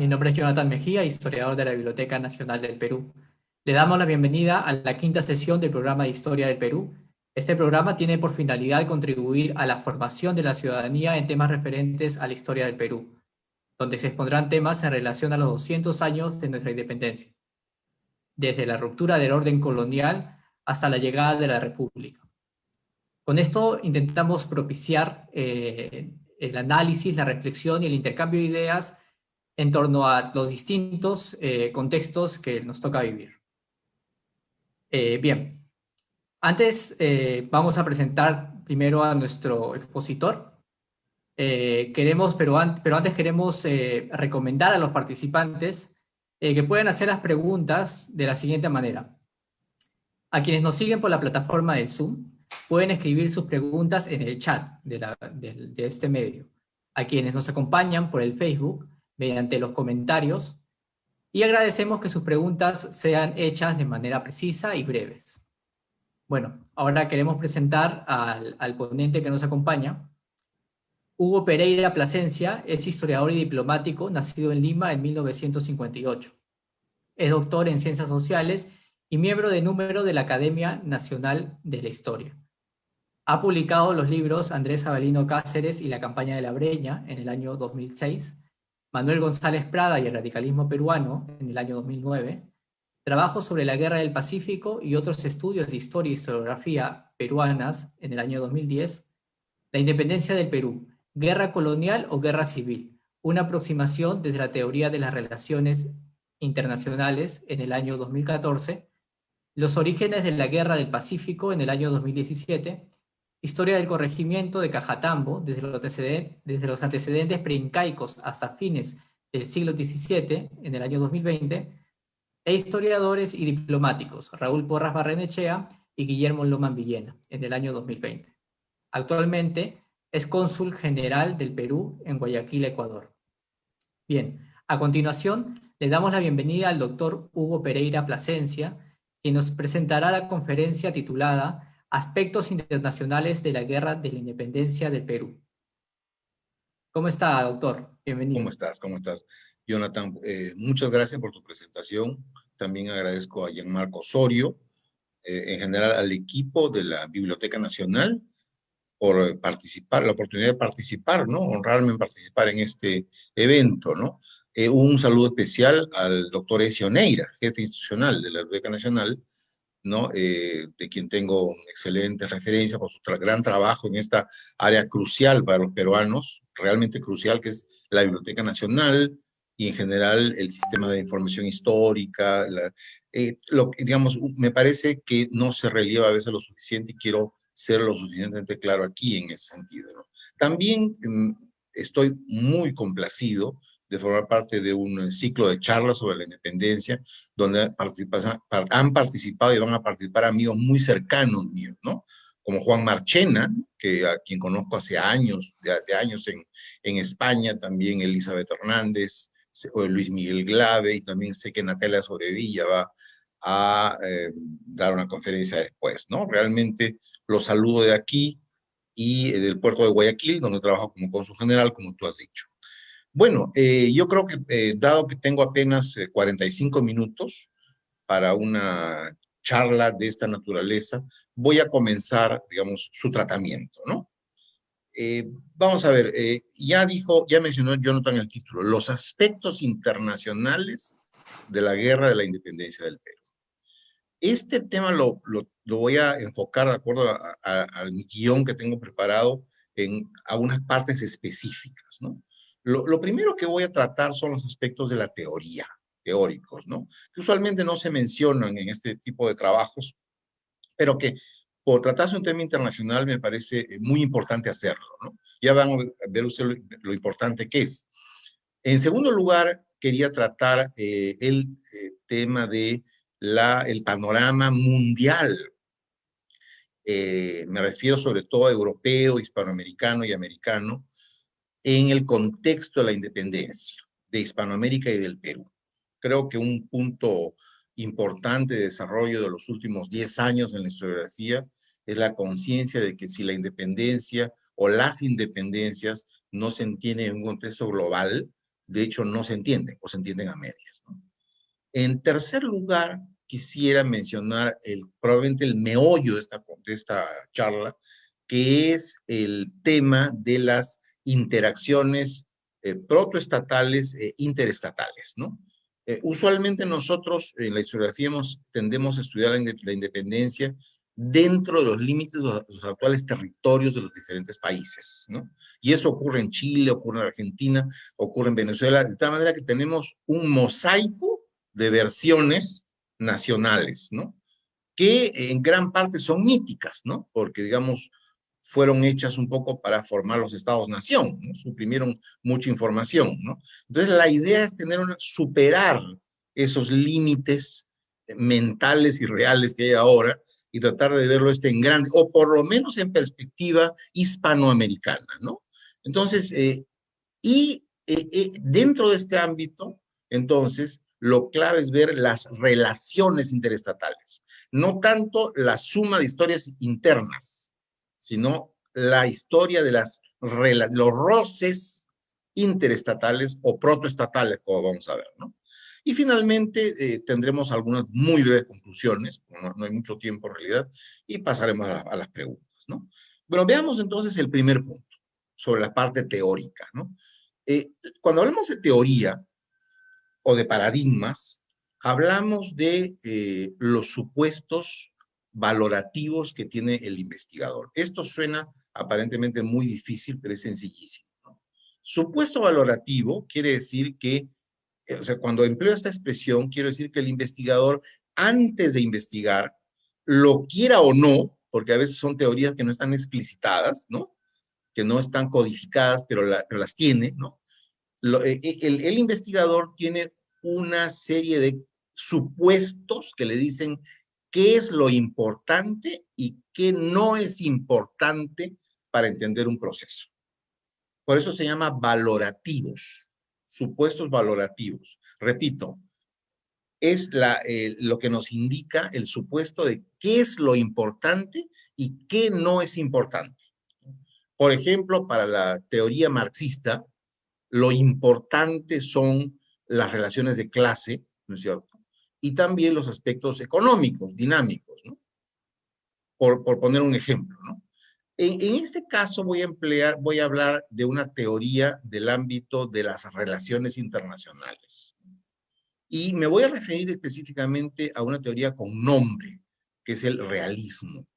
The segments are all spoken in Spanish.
Mi nombre es Jonathan Mejía, historiador de la Biblioteca Nacional del Perú. Le damos la bienvenida a la quinta sesión del programa de Historia del Perú. Este programa tiene por finalidad contribuir a la formación de la ciudadanía en temas referentes a la historia del Perú, donde se expondrán temas en relación a los 200 años de nuestra independencia, desde la ruptura del orden colonial hasta la llegada de la República. Con esto intentamos propiciar el análisis, la reflexión y el intercambio de ideas en torno a los distintos contextos que nos toca vivir. Bien, antes vamos a presentar primero a nuestro expositor. Pero antes queremos recomendar a los participantes que puedan hacer las preguntas de la siguiente manera. A quienes nos siguen por la plataforma de Zoom, pueden escribir sus preguntas en el chat de este medio. A quienes nos acompañan por el Facebook, mediante los comentarios, y agradecemos que sus preguntas sean hechas de manera precisa y breves. Bueno, ahora queremos presentar al ponente que nos acompaña. Hugo Pereira Plasencia es historiador y diplomático, nacido en Lima en 1958. Es doctor en Ciencias Sociales y miembro de número de la Academia Nacional de la Historia. Ha publicado los libros Andrés Avelino Cáceres y la campaña de la Breña en el año 2006, Manuel González Prada y el radicalismo peruano en el año 2009, trabajos sobre la Guerra del Pacífico y otros estudios de historia y historiografía peruanas en el año 2010, La independencia del Perú, guerra colonial o guerra civil, una aproximación desde la teoría de las relaciones internacionales en el año 2014, Los orígenes de la Guerra del Pacífico en el año 2017, Historia del corregimiento de Cajatambo desde los antecedentes preincaicos hasta fines del siglo XVII en el año 2020, e historiadores y diplomáticos Raúl Porras Barrenechea y Guillermo Loman Villena en el año 2020. Actualmente es cónsul general del Perú en Guayaquil, Ecuador. Bien, a continuación le damos la bienvenida al doctor Hugo Pereira Plasencia, quien nos presentará la conferencia titulada Aspectos internacionales de la Guerra de la Independencia del Perú. ¿Cómo está, doctor? Bienvenido. ¿Cómo estás? ¿Cómo estás? Jonathan, muchas gracias por tu presentación. También agradezco a Gianmarco Osorio, en general al equipo de la Biblioteca Nacional por participar, la oportunidad de participar, ¿no? Honrarme en participar en este evento, ¿no? Un saludo especial al doctor Ezio Neira, jefe institucional de la Biblioteca Nacional, ¿no? De quien tengo excelentes referencias por su gran trabajo en esta área crucial para los peruanos, realmente crucial, que es la Biblioteca Nacional y en general el sistema de información histórica. Digamos, me parece que no se relieva a veces lo suficiente y quiero ser lo suficientemente claro aquí en ese sentido, ¿no? También estoy muy complacido de formar parte de un ciclo de charlas sobre la independencia, donde han participado y van a participar amigos muy cercanos míos, ¿no? Como Juan Marchena, a quien conozco hace años, de años en España, también Elizabeth Hernández, o Luis Miguel Glave, y también sé que Natalia Sobrevilla va a dar una conferencia después, ¿no? Realmente los saludo de aquí y del puerto de Guayaquil, donde trabajo como cónsul general, como tú has dicho. Bueno, yo creo que dado que tengo apenas 45 minutos para una charla de esta naturaleza, voy a comenzar, digamos, su tratamiento, ¿no? Vamos a ver, ya mencionó Jonathan el título, los aspectos internacionales de la Guerra de la Independencia del Perú. Este tema lo voy a enfocar de acuerdo al guión que tengo preparado en algunas partes específicas, ¿no? Lo primero que voy a tratar son los aspectos de la teoría, teóricos, ¿no? Que usualmente no se mencionan en este tipo de trabajos, pero que por tratarse un tema internacional me parece muy importante hacerlo, ¿no? Ya van a ver ustedes lo importante que es. En segundo lugar, quería tratar el tema de el panorama mundial. Me refiero sobre todo a europeo, hispanoamericano y americano, en el contexto de la independencia de Hispanoamérica y del Perú. Creo que un punto importante de desarrollo de los últimos 10 años en la historiografía es la conciencia de que si la independencia o las independencias no se entienden en un contexto global, de hecho no se entienden o se entienden a medias, ¿no? En tercer lugar, quisiera mencionar probablemente el meollo de esta charla, que es el tema de las interacciones protoestatales e interestatales, ¿no? Usualmente nosotros en la historiografía tendemos a estudiar la independencia dentro de los límites de los actuales territorios de los diferentes países, ¿no? Y eso ocurre en Chile, ocurre en Argentina, ocurre en Venezuela, de tal manera que tenemos un mosaico de versiones nacionales, ¿no? Que en gran parte son míticas, ¿no? Porque, digamos, fueron hechas un poco para formar los estados-nación, ¿no? Suprimieron mucha información, ¿no? Entonces, la idea es superar esos límites mentales y reales que hay ahora y tratar de verlo en grande, o por lo menos en perspectiva hispanoamericana, ¿no? Entonces, dentro de este ámbito, entonces, lo clave es ver las relaciones interestatales, no tanto la suma de historias internas, sino la historia de los roces interestatales o protoestatales, como vamos a ver, ¿no? Y finalmente tendremos algunas muy breves conclusiones, no hay mucho tiempo en realidad, y pasaremos a las preguntas, ¿no? Bueno, veamos entonces el primer punto, sobre la parte teórica, ¿no? Cuando hablamos de teoría o de paradigmas, hablamos de los supuestos valorativos que tiene el investigador. Esto suena aparentemente muy difícil, pero es sencillísimo, ¿no? Supuesto valorativo quiere decir que, o sea, cuando empleo esta expresión, quiero decir que el investigador, antes de investigar, lo quiera o no, porque a veces son teorías que no están explicitadas, ¿no? Que no están codificadas, pero las tiene, ¿no? El investigador tiene una serie de supuestos que le dicen qué es lo importante y qué no es importante para entender un proceso. Por eso se llama valorativos, supuestos valorativos. Repito, es lo que nos indica el supuesto de qué es lo importante y qué no es importante. Por ejemplo, para la teoría marxista, lo importante son las relaciones de clase, ¿no es cierto? Y también los aspectos económicos, dinámicos, ¿no? Por poner un ejemplo, ¿no? En este caso voy a hablar de una teoría del ámbito de las relaciones internacionales. Y me voy a referir específicamente a una teoría con nombre, que es el realismo,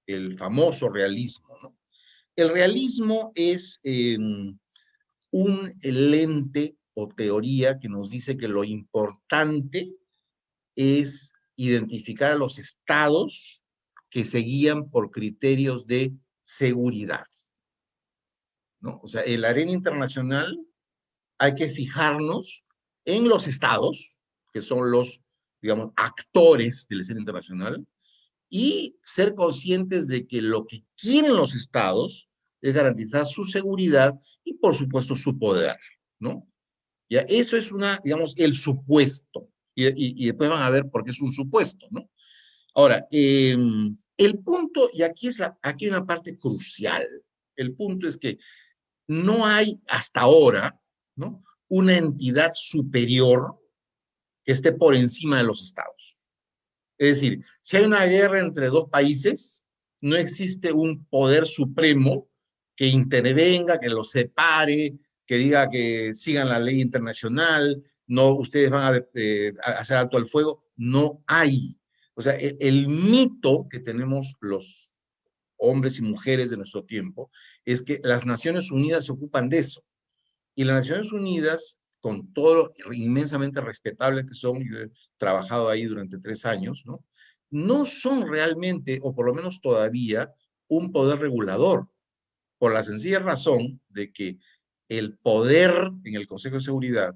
el famoso realismo, ¿no? El realismo es un lente o teoría que nos dice que lo importante es identificar a los estados que se guían por criterios de seguridad, ¿no? O sea, en la arena internacional hay que fijarnos en los estados, que son los, digamos, actores de la escena internacional, y ser conscientes de que lo que quieren los estados es garantizar su seguridad y, por supuesto, su poder, ¿no? Ya, eso es digamos, el supuesto. Y después van a ver por qué es un supuesto, ¿no? Ahora, el punto, y aquí hay una parte crucial, el punto es que no hay hasta ahora, ¿no? Una entidad superior que esté por encima de los estados. Es decir, si hay una guerra entre dos países, no existe un poder supremo que intervenga, que los separe, que diga que sigan la ley internacional, no, ustedes van a hacer alto al fuego. No hay. O sea, el mito que tenemos los hombres y mujeres de nuestro tiempo es que las Naciones Unidas se ocupan de eso. Y las Naciones Unidas, con todo lo inmensamente respetable que son, yo he trabajado ahí durante 3 años, ¿no? No son realmente, o por lo menos todavía, un poder regulador, por la sencilla razón de que el poder en el Consejo de Seguridad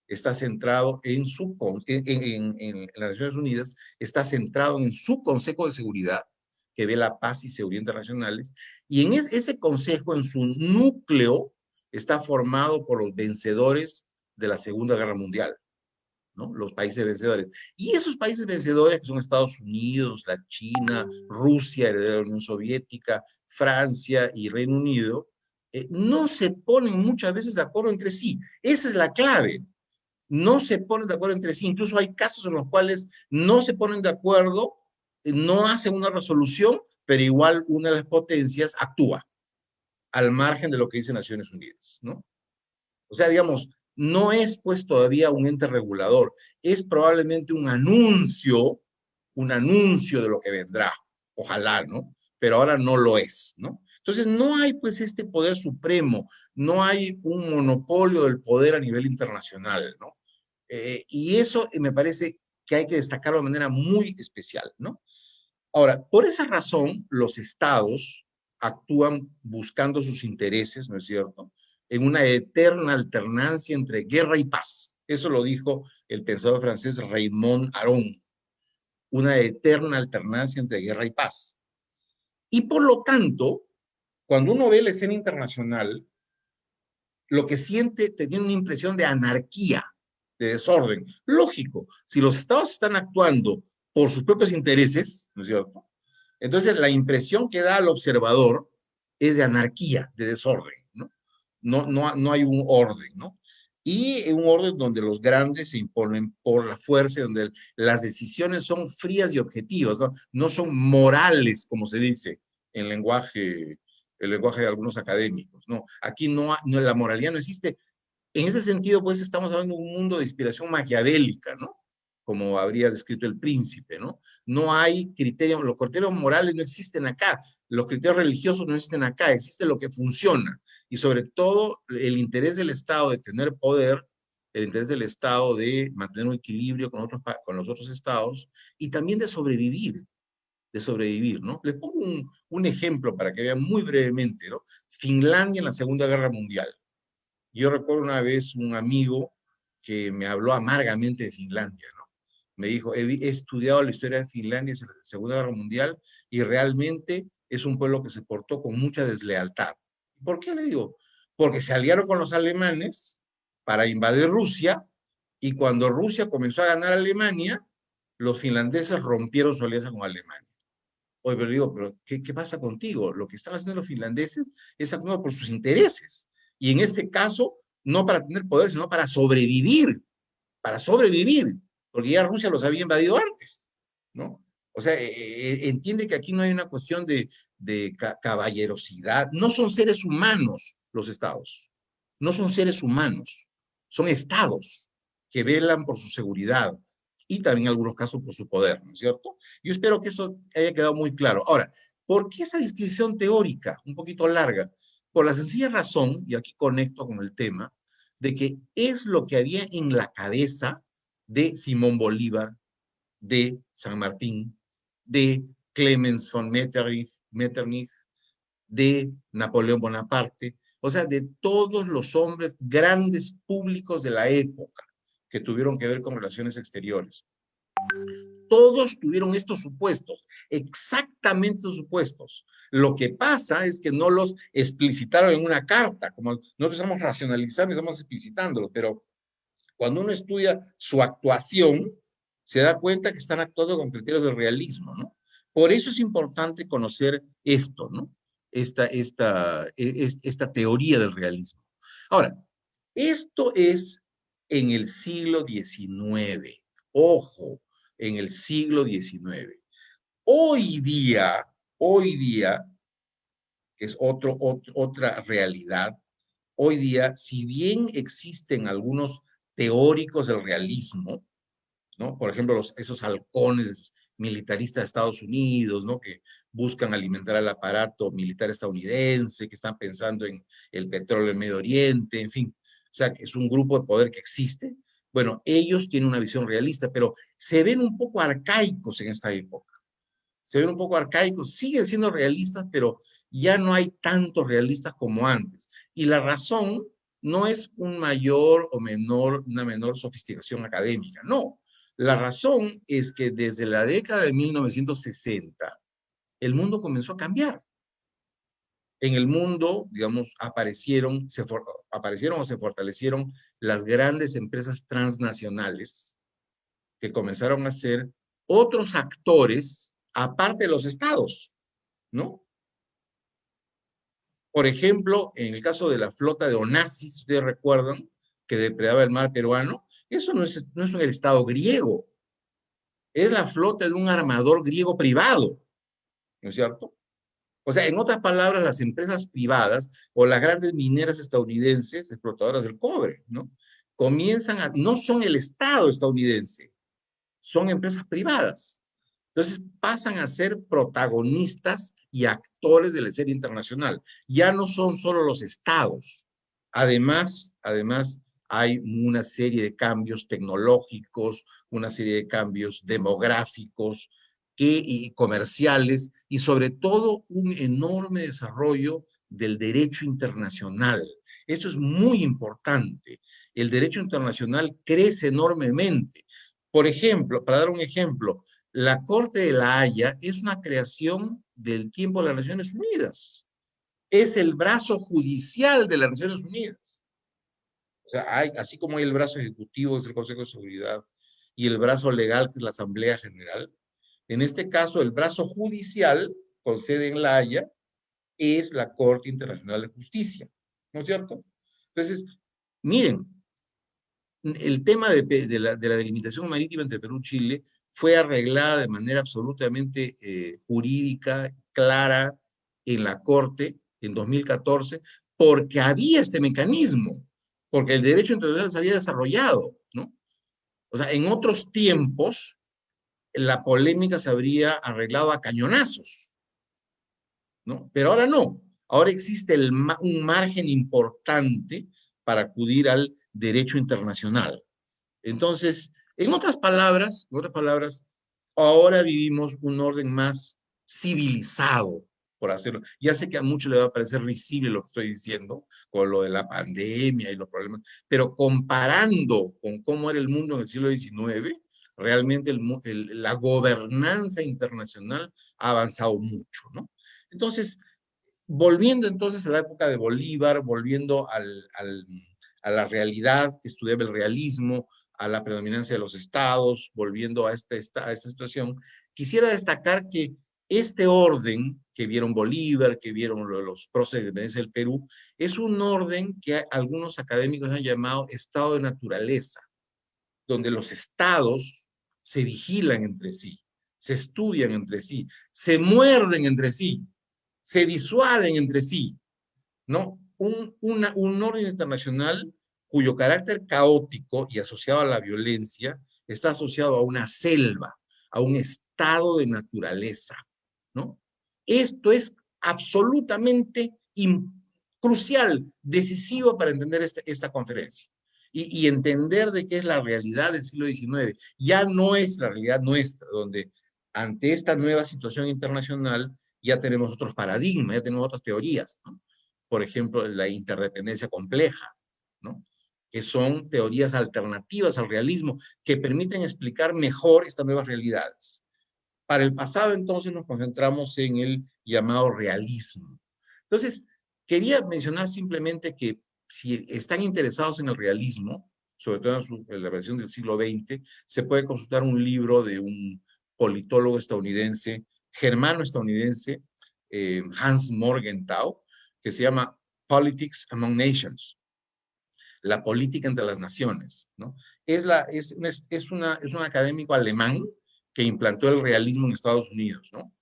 está centrado en las Naciones Unidas, está centrado en su Consejo de Seguridad, que ve la paz y seguridad internacionales, y en ese consejo, en su núcleo, está formado por los vencedores de la Segunda Guerra Mundial, ¿no? Los países vencedores. Y esos países vencedores, que son Estados Unidos, la China, Rusia, heredera de la Unión Soviética, Francia y Reino Unido, no se ponen muchas veces de acuerdo entre sí. Esa es la clave. No se ponen de acuerdo entre sí. Incluso hay casos en los cuales no se ponen de acuerdo, no hacen una resolución, pero igual una de las potencias actúa al margen de lo que dice Naciones Unidas, ¿no? O sea, digamos, no es pues todavía un ente regulador, es probablemente un anuncio de lo que vendrá, ojalá, ¿no? Pero ahora no lo es, ¿no? Entonces, no hay pues este poder supremo, no hay un monopolio del poder a nivel internacional, ¿no? Y eso me parece que hay que destacarlo de manera muy especial, ¿no? Ahora, por esa razón, los estados actúan buscando sus intereses, ¿no es cierto?, en una eterna alternancia entre guerra y paz. Eso lo dijo el pensador francés Raymond Aron, una eterna alternancia entre guerra y paz. Y por lo tanto, cuando uno ve la escena internacional, lo que siente, te tiene una impresión de anarquía, de desorden. Lógico, si los estados están actuando por sus propios intereses, ¿no es cierto?, entonces la impresión que da al observador es de anarquía, de desorden, ¿no? No hay un orden, ¿no? Y un orden donde los grandes se imponen por la fuerza, donde las decisiones son frías y objetivas, ¿no? No son morales, como se dice en el lenguaje de algunos académicos, ¿no? Aquí no, la moralidad no existe. En ese sentido, pues estamos hablando de un mundo de inspiración maquiavélica, ¿no? Como habría descrito el príncipe, ¿no? No hay criterios, los criterios morales no existen acá, los criterios religiosos no existen acá, existe lo que funciona. Y sobre todo el interés del Estado de tener poder, el interés del Estado de mantener un equilibrio con los otros estados y también de sobrevivir, ¿no? Les pongo un ejemplo para que vean muy brevemente, ¿no? Finlandia en la Segunda Guerra Mundial. Yo recuerdo una vez un amigo que me habló amargamente de Finlandia, ¿no? Me dijo, he estudiado la historia de Finlandia en la Segunda Guerra Mundial y realmente es un pueblo que se portó con mucha deslealtad. ¿Por qué le digo? Porque se aliaron con los alemanes para invadir Rusia y cuando Rusia comenzó a ganar a Alemania, los finlandeses rompieron su alianza con Alemania. Oye, pero digo, pero ¿qué pasa contigo? Lo que están haciendo los finlandeses es actuando por sus intereses. Y en este caso, no para tener poder, sino para sobrevivir, porque ya Rusia los había invadido antes, ¿no? O sea, entiende que aquí no hay una cuestión de caballerosidad. No son seres humanos los estados. No son seres humanos. Son estados que velan por su seguridad y también en algunos casos por su poder, ¿no es cierto? Yo espero que eso haya quedado muy claro. Ahora, ¿por qué esa distinción teórica un poquito larga? Por la sencilla razón, y aquí conecto con el tema, de que es lo que había en la cabeza de Simón Bolívar, de San Martín, de Clemens von Metternich, de Napoleón Bonaparte, o sea, de todos los hombres grandes públicos de la época que tuvieron que ver con relaciones exteriores. Todos tuvieron estos supuestos, exactamente estos supuestos. Lo que pasa es que no los explicitaron en una carta, como nosotros estamos racionalizando y estamos explicitándolo, pero cuando uno estudia su actuación, se da cuenta que están actuando con criterios de realismo, ¿no? Por eso es importante conocer esto, ¿no? Esta teoría del realismo. Ahora, esto es en el siglo XIX. Ojo, en el siglo XIX. Hoy día, que es otra realidad, hoy día, si bien existen algunos teóricos del realismo, ¿no? Por ejemplo, esos halcones militaristas de Estados Unidos, ¿no? Que buscan alimentar al aparato militar estadounidense, que están pensando en el petróleo en Medio Oriente, en fin. O sea, es un grupo de poder que existe. Bueno, ellos tienen una visión realista, pero se ven un poco arcaicos en esta época. Se ven un poco arcaicos, siguen siendo realistas, pero ya no hay tantos realistas como antes. Y la razón no es una menor sofisticación académica, no. La razón es que desde la década de 1960, el mundo comenzó a cambiar. En el mundo, digamos, aparecieron o se fortalecieron las grandes empresas transnacionales que comenzaron a ser otros actores aparte de los estados, ¿no? Por ejemplo, en el caso de la flota de Onassis, ustedes recuerdan que depredaba el mar peruano, eso no es un estado griego, es la flota de un armador griego privado, ¿no es cierto? O sea, en otras palabras, las empresas privadas o las grandes mineras estadounidenses, explotadoras del cobre, ¿no? No son el Estado estadounidense, son empresas privadas. Entonces pasan a ser protagonistas y actores de la escena internacional. Ya no son solo los estados. Además, hay una serie de cambios tecnológicos, una serie de cambios demográficos y comerciales, y sobre todo un enorme desarrollo del derecho internacional. Eso es muy importante. El derecho internacional crece enormemente. Por ejemplo, para dar un ejemplo, la Corte de la Haya es una creación del tiempo de las Naciones Unidas. Es el brazo judicial de las Naciones Unidas. O sea, así como hay el brazo ejecutivo, que es el Consejo de Seguridad, y el brazo legal, que es la Asamblea General, en este caso, el brazo judicial, con sede en La Haya, es la Corte Internacional de Justicia, ¿no es cierto? Entonces, miren, el tema de la delimitación marítima entre Perú y Chile fue arreglada de manera absolutamente jurídica, clara, en la Corte en 2014, porque había este mecanismo, porque el derecho internacional se había desarrollado, ¿no? O sea, en otros tiempos, la polémica se habría arreglado a cañonazos, ¿no? Pero ahora no. Ahora existe un margen importante para acudir al derecho internacional. Entonces, en otras palabras, ahora vivimos un orden más civilizado, por hacerlo. Ya sé que a muchos les va a parecer risible lo que estoy diciendo, con lo de la pandemia y los problemas, pero comparando con cómo era el mundo en el siglo XIX, realmente la gobernanza internacional ha avanzado mucho, ¿no? Entonces, volviendo entonces a la época de Bolívar, volviendo a la realidad que estudiaba el realismo, a la predominancia de los estados, volviendo a esta situación, quisiera destacar que este orden que vieron Bolívar, que vieron los próceres de independencia del Perú, es un orden que algunos académicos han llamado estado de naturaleza, donde los estados se vigilan entre sí, se estudian entre sí, se muerden entre sí, se disuaden entre sí, ¿no? Un orden internacional cuyo carácter caótico y asociado a la violencia está asociado a una selva, a un estado de naturaleza, ¿no? Esto es absolutamente crucial, decisivo para entender esta conferencia y entender de qué es la realidad del siglo XIX. Ya no es la realidad nuestra, donde ante esta nueva situación internacional ya tenemos otros paradigmas, ya tenemos otras teorías, ¿no? Por ejemplo, la interdependencia compleja, ¿no? Que son teorías alternativas al realismo que permiten explicar mejor estas nuevas realidades. Para el pasado, entonces, nos concentramos en el llamado realismo. Entonces, quería mencionar simplemente que si están interesados en el realismo, sobre todo en la versión del siglo XX, se puede consultar un libro de un politólogo estadounidense, germano-estadounidense, Hans Morgenthau, que se llama Politics Among Nations, la política entre las naciones, ¿no? Es un académico alemán que implantó el realismo en Estados Unidos, ¿no?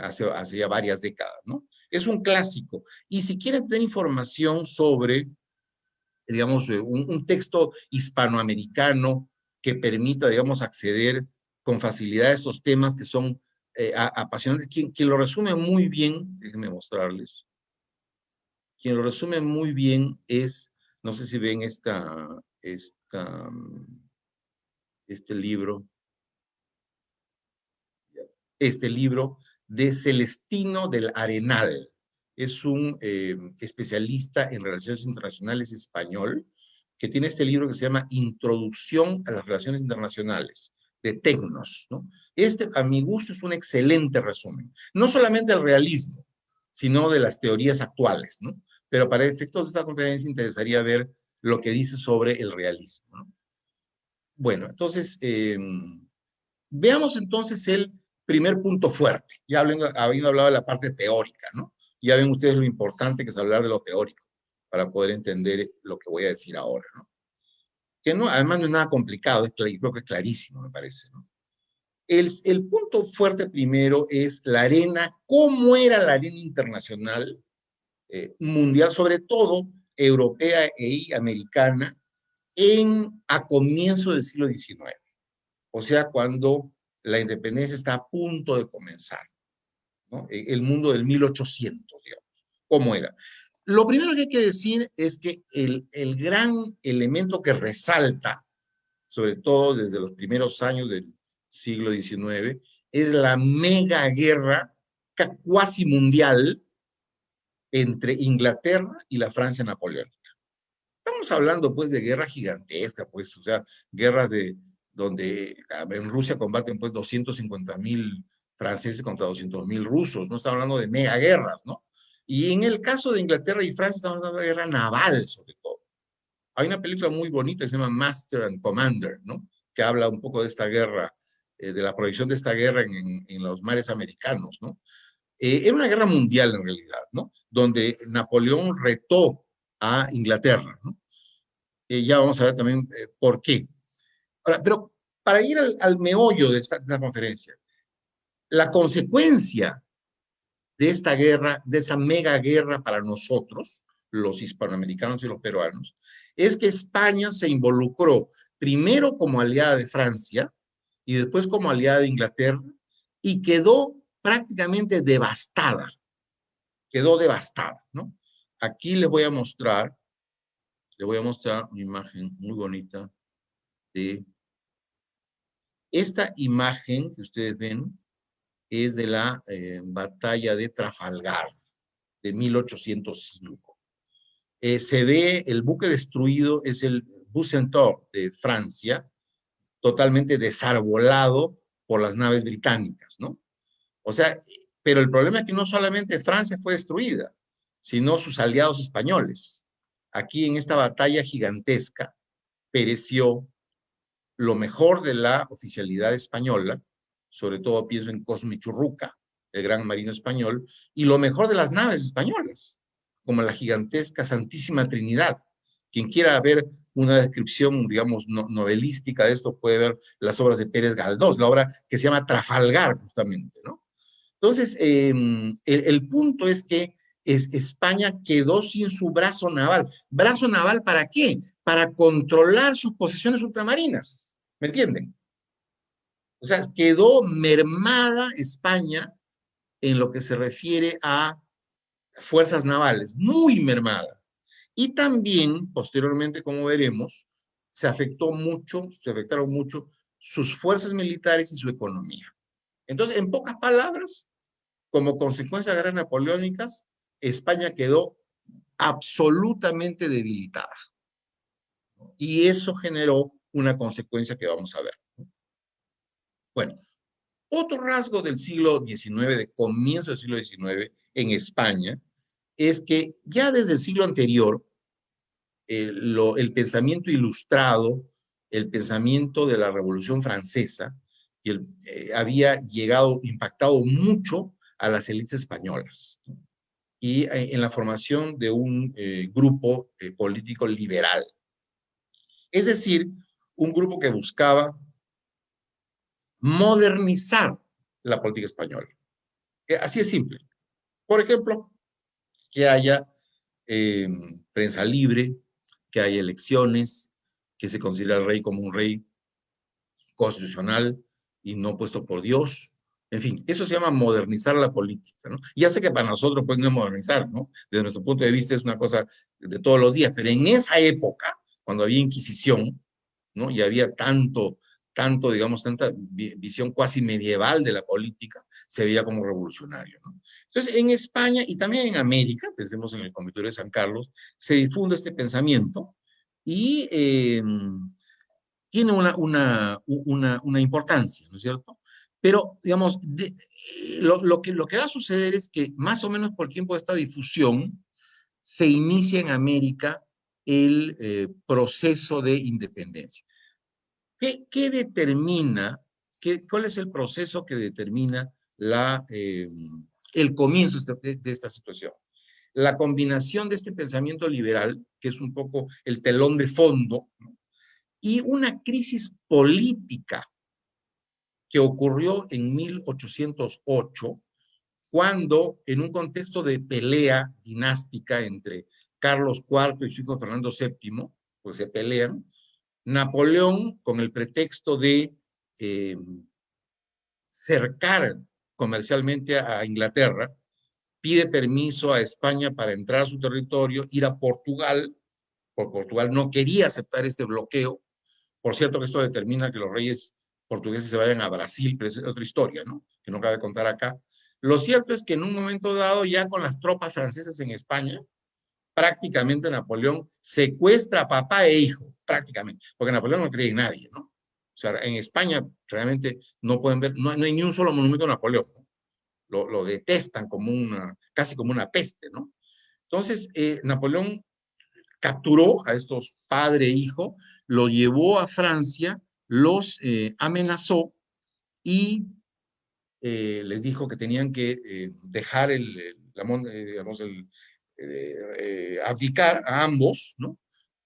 Hace ya varias décadas, ¿no? Es un clásico. Y si quieren tener información sobre, digamos, un texto hispanoamericano que permita, digamos, acceder con facilidad a estos temas que son apasionantes, quien lo resume muy bien, déjenme mostrarles, quien lo resume muy bien es, no sé si ven este libro, de Celestino del Arenal. Es un especialista en relaciones internacionales español, que tiene este libro que se llama Introducción a las Relaciones Internacionales, de Tecnos, ¿no? A mi gusto, es un excelente resumen. No solamente del realismo, sino de las teorías actuales, ¿no? Pero para efectos de esta conferencia interesaría ver lo que dice sobre el realismo, ¿no? Bueno, entonces, veamos entonces el primer punto fuerte, ya habiendo hablado de la parte teórica, ¿no? Ya ven ustedes lo importante que es hablar de lo teórico para poder entender lo que voy a decir ahora, ¿no? Que no, además no es nada complicado, creo que es clarísimo, me parece, ¿no? El punto fuerte primero es la arena, cómo era la arena internacional, mundial, sobre todo europea e americana, a comienzo del siglo XIX. O sea, cuando la independencia está a punto de comenzar, ¿no? El mundo del 1800, digamos. ¿Cómo era? Lo primero que hay que decir es que el gran elemento que resalta, sobre todo desde los primeros años del siglo XIX, es la mega guerra cuasi mundial entre Inglaterra y la Francia napoleónica. Estamos hablando, pues, de guerra gigantesca, pues, o sea, guerras donde en Rusia combaten, pues, 250.000 franceses contra 200.000 rusos, no estamos hablando de mega guerras, ¿no? Y en el caso de Inglaterra y Francia, estamos hablando de guerra naval, sobre todo. Hay una película muy bonita que se llama Master and Commander, ¿no? Que habla un poco de esta guerra, de la proyección de esta guerra en los mares americanos, ¿no? Era una guerra mundial en realidad, ¿no? Donde Napoleón retó a Inglaterra, ¿no? Ya vamos a ver también por qué. Ahora, pero para ir al meollo de esta conferencia, la consecuencia de esta guerra, de esa mega guerra para nosotros, los hispanoamericanos y los peruanos, es que España se involucró primero como aliada de Francia y después como aliada de Inglaterra y quedó prácticamente devastada. Quedó devastada, ¿no? Aquí les voy a mostrar una imagen muy bonita de esta imagen que ustedes ven es de la batalla de Trafalgar de 1805. Se ve el buque destruido, es el Bucentaure de Francia, totalmente desarbolado por las naves británicas, ¿no? O sea, pero el problema es que no solamente Francia fue destruida, sino sus aliados españoles. Aquí en esta batalla gigantesca pereció lo mejor de la oficialidad española, sobre todo pienso en Cosme Churruca, el gran marino español, y lo mejor de las naves españolas, como la gigantesca Santísima Trinidad. Quien quiera ver una descripción, digamos, novelística de esto puede ver las obras de Pérez Galdós, la obra que se llama Trafalgar, justamente, ¿no? Entonces, el punto es que España quedó sin su brazo naval. ¿Brazo naval para qué? Para controlar sus posesiones ultramarinas. ¿Me entienden? O sea, quedó mermada España en lo que se refiere a fuerzas navales, muy mermada. Y también, posteriormente, como veremos, se afectaron mucho sus fuerzas militares y su economía. Entonces, en pocas palabras, como consecuencia de las guerras napoleónicas, España quedó absolutamente debilitada. Y eso generó una consecuencia que vamos a ver. Bueno, otro rasgo del siglo XIX, de comienzo del siglo XIX en España, es que ya desde el siglo anterior, el pensamiento ilustrado, el pensamiento de la Revolución Francesa, había impactado mucho a las élites españolas y en la formación de un grupo político liberal. Es decir, un grupo que buscaba modernizar la política española. Así es simple. Por ejemplo, que haya prensa libre, que haya elecciones, que se considere al rey como un rey constitucional y no puesto por Dios. En fin, eso se llama modernizar la política, ¿no? Ya sé que para nosotros pues no es modernizar, ¿no? Desde nuestro punto de vista es una cosa de todos los días, pero en esa época, cuando había Inquisición, ¿no? Y había digamos, tanta visión cuasi medieval de la política, se veía como revolucionario, ¿no? Entonces, en España y también en América, pensemos en el Convictorio de San Carlos, se difunde este pensamiento y tiene una importancia, ¿no es cierto? Pero, digamos, lo que va a suceder es que más o menos por el tiempo de esta difusión, se inicia en América el proceso de independencia. ¿Qué determina, cuál es el proceso que determina el comienzo de esta situación. La combinación de este pensamiento liberal, que es un poco el telón de fondo, ¿no? Y una crisis política que ocurrió en 1808, cuando en un contexto de pelea dinástica entre Carlos IV y su hijo Fernando VII, pues se pelean, Napoleón, con el pretexto de eh, cercar comercialmente a Inglaterra, pide permiso a España para entrar a su territorio, ir a Portugal, porque Portugal no quería aceptar este bloqueo. Por cierto que esto determina que los reyes portugueses se vayan a Brasil, pero es otra historia, ¿no? Que no cabe contar acá. Lo cierto es que en un momento dado, ya con las tropas francesas en España, prácticamente Napoleón secuestra a papá e hijo, prácticamente, porque Napoleón no cree en nadie, ¿no? O sea, en España realmente no pueden ver, no hay ni un solo monumento a Napoleón, ¿no? Lo detestan como casi como una peste, ¿no? Entonces, Napoleón capturó a estos padre e hijo, lo llevó a Francia, los amenazó y les dijo que tenían que dejar digamos, abdicar a ambos, ¿no?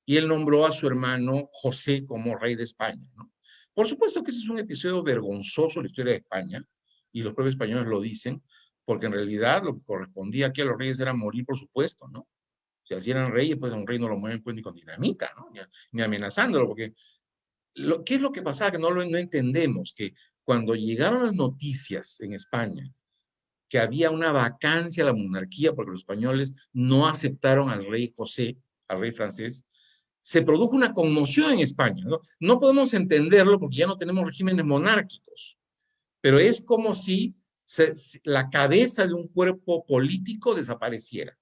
Y él nombró a su hermano José como rey de España, ¿no? Por supuesto que ese es un episodio vergonzoso en la historia de España, y los propios españoles lo dicen, porque en realidad lo que correspondía aquí a los reyes era morir, por supuesto, ¿no? O sea, si eran reyes, pues a un rey no lo mueven pues, ni con dinamita, ¿no? Ni amenazándolo, porque ¿qué es lo que pasaba? Que no entendemos, que cuando llegaron las noticias en España, que había una vacancia a la monarquía porque los españoles no aceptaron al rey José, al rey francés, se produjo una conmoción en España, ¿no? No podemos entenderlo porque ya no tenemos regímenes monárquicos, pero es como si la cabeza de un cuerpo político desapareciera.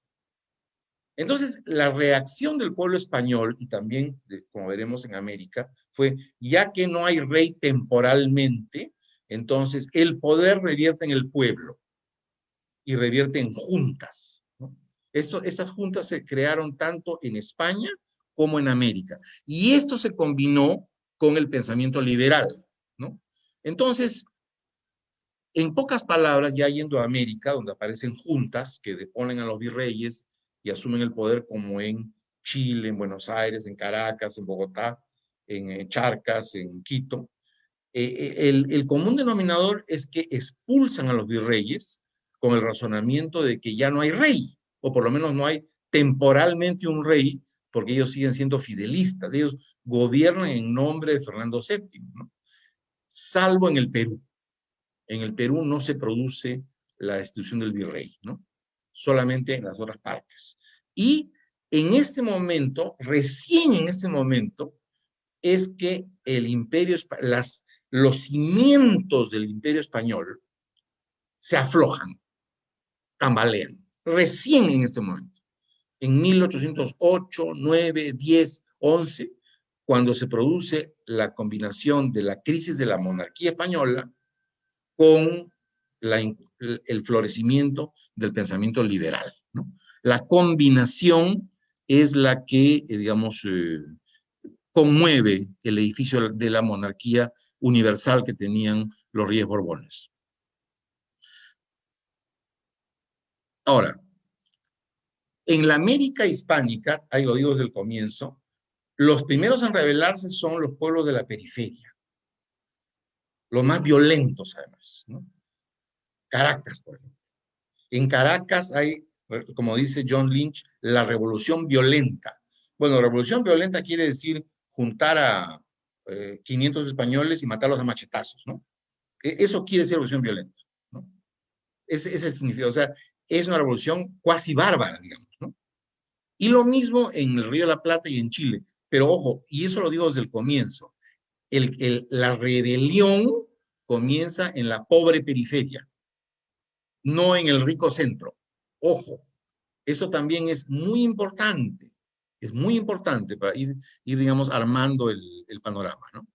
Entonces, la reacción del pueblo español, y también, como veremos en América, fue, ya que no hay rey temporalmente, entonces el poder revierte en el pueblo y revierte en juntas, ¿no? Esas juntas se crearon tanto en España como en América. Y esto se combinó con el pensamiento liberal, ¿no? Entonces, en pocas palabras, ya yendo a América, donde aparecen juntas que deponen a los virreyes y asumen el poder, como en Chile, en Buenos Aires, en Caracas, en Bogotá, en Charcas, en Quito, el común denominador es que expulsan a los virreyes con el razonamiento de que ya no hay rey, o por lo menos no hay temporalmente un rey, porque ellos siguen siendo fidelistas, ellos gobiernan en nombre de Fernando VII, ¿no? Salvo en el Perú. En el Perú no se produce la destitución del virrey, ¿no? Solamente en las otras partes. Y en este momento, recién en este momento, es que el imperio, los cimientos del imperio español se aflojan, tambalean. Recién en este momento. En 1808, 9, 10, 11, cuando se produce la combinación de la crisis de la monarquía española con el florecimiento del pensamiento liberal, ¿no? La combinación es la que, digamos, conmueve el edificio de la monarquía universal que tenían los reyes Borbones. Ahora, en la América hispánica, ahí lo digo desde el comienzo, los primeros en rebelarse son los pueblos de la periferia, los más violentos además, ¿no? Caracas, por ejemplo. En Caracas hay, como dice John Lynch, la revolución violenta. Bueno, revolución violenta quiere decir juntar a 500 españoles y matarlos a machetazos, ¿no? Eso quiere decir revolución violenta, ¿no? Ese significa, o sea, es una revolución cuasi bárbara, digamos, ¿no? Y lo mismo en el Río de la Plata y en Chile. Pero ojo, y eso lo digo desde el comienzo, la rebelión comienza en la pobre periferia, no en el rico centro. Ojo, eso también es muy importante para ir digamos, armando el panorama, ¿no?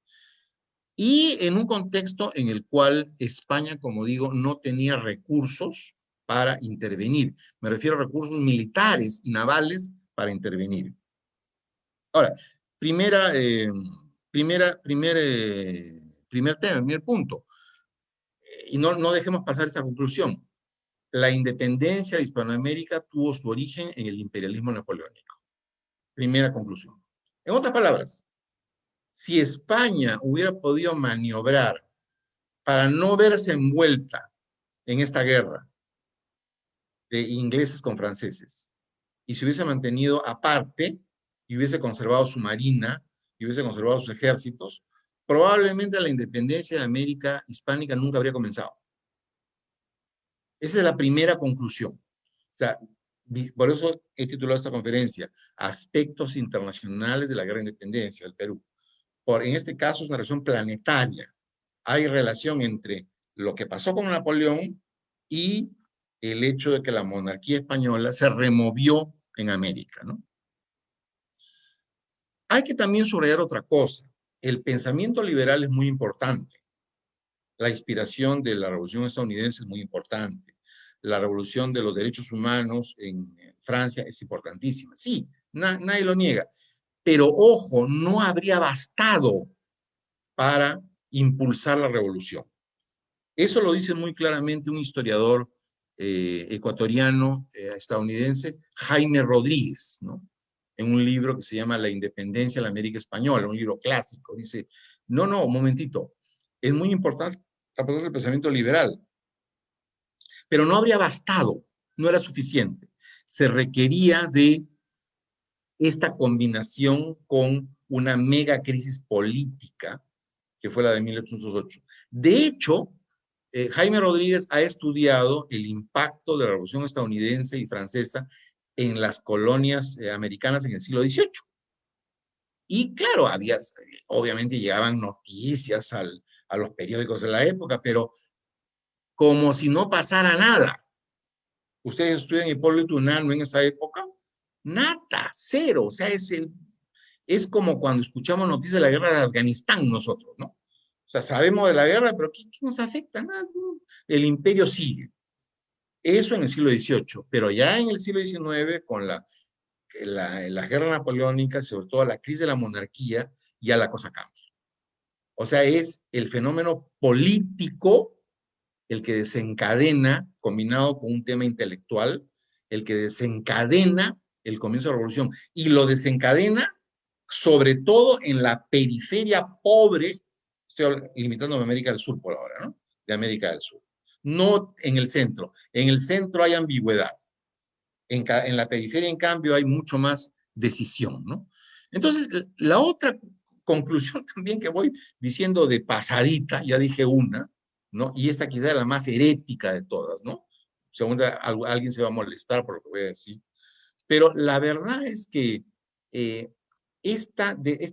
Y en un contexto en el cual España, como digo, no tenía recursos para intervenir. Me refiero a recursos militares y navales para intervenir. Ahora, primer tema, primer punto, y no dejemos pasar esta conclusión. la independencia de Hispanoamérica tuvo su origen en el imperialismo napoleónico. Primera conclusión. En otras palabras, si España hubiera podido maniobrar para no verse envuelta en esta guerra de ingleses con franceses, y se hubiese mantenido aparte, y hubiese conservado su marina, y hubiese conservado sus ejércitos, probablemente la independencia de América hispánica nunca habría comenzado. Esa es la primera conclusión. O sea, por eso he titulado esta conferencia, Aspectos Internacionales de la Guerra de Independencia del Perú. En este caso es una relación planetaria. Hay relación entre lo que pasó con Napoleón y el hecho de que la monarquía española se removió en América, ¿no? Hay que también subrayar otra cosa. El pensamiento liberal es muy importante. La inspiración de la Revolución estadounidense es muy importante. La revolución de los derechos humanos en Francia es importantísima. Sí, nadie lo niega. Pero ojo, no habría bastado para impulsar la revolución. Eso lo dice muy claramente un historiador ecuatoriano, estadounidense, Jaime Rodríguez, ¿no? En un libro que se llama La Independencia de la América Española, un libro clásico. Dice, no, un momentito, es muy importante el pensamiento liberal, pero no habría bastado, no era suficiente. Se requería de esta combinación con una mega crisis política que fue la de 1808. De hecho, Jaime Rodríguez ha estudiado el impacto de la Revolución estadounidense y francesa en las colonias americanas en el siglo XVIII. Y claro, obviamente llegaban noticias a los periódicos de la época, pero como si no pasara nada. Ustedes estudian Hipólito Unanue en esa época, nada, cero. O sea, es como cuando escuchamos noticias de la guerra de Afganistán nosotros, ¿no? O sea, sabemos de la guerra, pero ¿qué nos afecta? Nada, ¿no? El imperio sigue. Eso en el siglo XVIII, pero ya en el siglo XIX, con las guerras napoleónicas, sobre todo la crisis de la monarquía, ya la cosa cambia. O sea, es el fenómeno político el que desencadena, combinado con un tema intelectual, el que desencadena el comienzo de la revolución. Y lo desencadena sobre todo en la periferia pobre, estoy limitándome a América del Sur por ahora, ¿no? De América del Sur. No en el centro. En el centro hay ambigüedad. En la periferia, en cambio, hay mucho más decisión, ¿no? Entonces, la otra conclusión también que voy diciendo de pasadita, ya dije una, ¿no? Y esta quizá es la más herética de todas, ¿no? Según alguien se va a molestar por lo que voy a decir. Pero la verdad es que este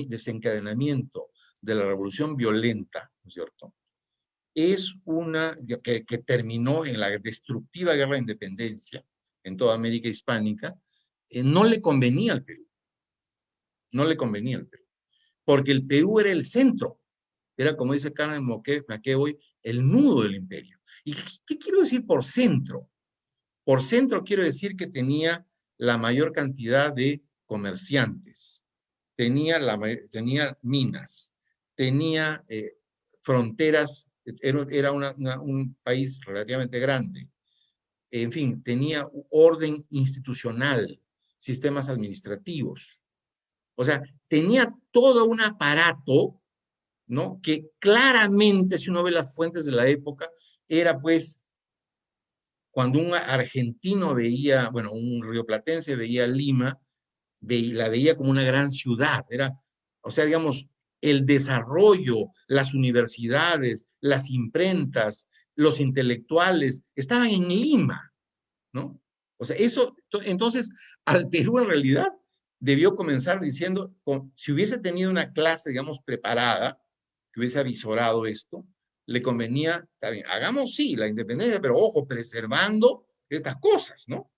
desencadenamiento de la revolución violenta, ¿no es cierto? Es una que terminó en la destructiva guerra de independencia en toda América hispánica, no le convenía al Perú. No le convenía al Perú. Porque el Perú era el centro. Era, como dice Carmen McEvoy, el nudo del imperio. ¿Y qué quiero decir por centro? Por centro quiero decir que tenía la mayor cantidad de comerciantes, tenía minas, tenía fronteras, era un país relativamente grande, en fin, tenía orden institucional, sistemas administrativos. O sea, tenía todo un aparato, ¿no? Que claramente, si uno ve las fuentes de la época, era pues cuando un argentino veía, bueno, un rioplatense veía Lima, la veía como una gran ciudad. O sea, digamos, el desarrollo, las universidades, las imprentas, los intelectuales, estaban en Lima, ¿no? O sea, entonces, al Perú en realidad debió comenzar diciendo, si hubiese tenido una clase, digamos, preparada, que hubiese avisorado esto, le convenía, está bien, hagamos sí la independencia, pero ojo, preservando estas cosas, ¿no?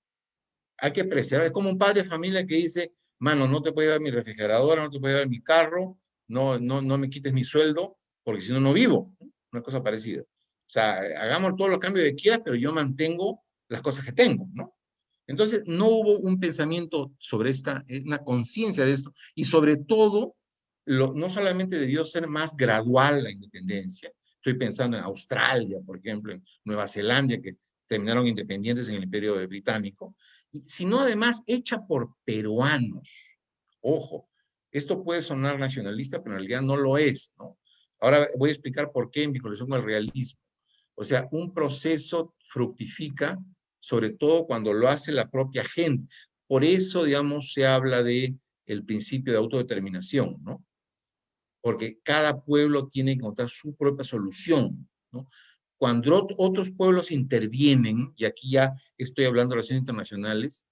Hay que preservar, es como un padre de familia que dice, mano, no te puedo llevar mi refrigeradora, no te puedo llevar mi carro, no me quites mi sueldo, porque si no, no vivo, ¿no? Una cosa parecida. O sea, hagamos todos los cambios que quieras, pero yo mantengo las cosas que tengo, ¿no? Entonces, no hubo un pensamiento sobre una conciencia de esto, y sobre todo, no solamente debió ser más gradual la independencia, estoy pensando en Australia, por ejemplo, en Nueva Zelanda, que terminaron independientes en el Imperio Británico, sino además hecha por peruanos. Ojo, esto puede sonar nacionalista, pero en realidad no lo es, ¿no? Ahora voy a explicar por qué en vinculación con el realismo. O sea, un proceso fructifica, sobre todo cuando lo hace la propia gente. Por eso, digamos, se habla de el principio de autodeterminación, ¿no? Porque cada pueblo tiene que encontrar su propia solución, ¿no? Cuando otros pueblos intervienen, y aquí ya estoy hablando de relaciones internacionales,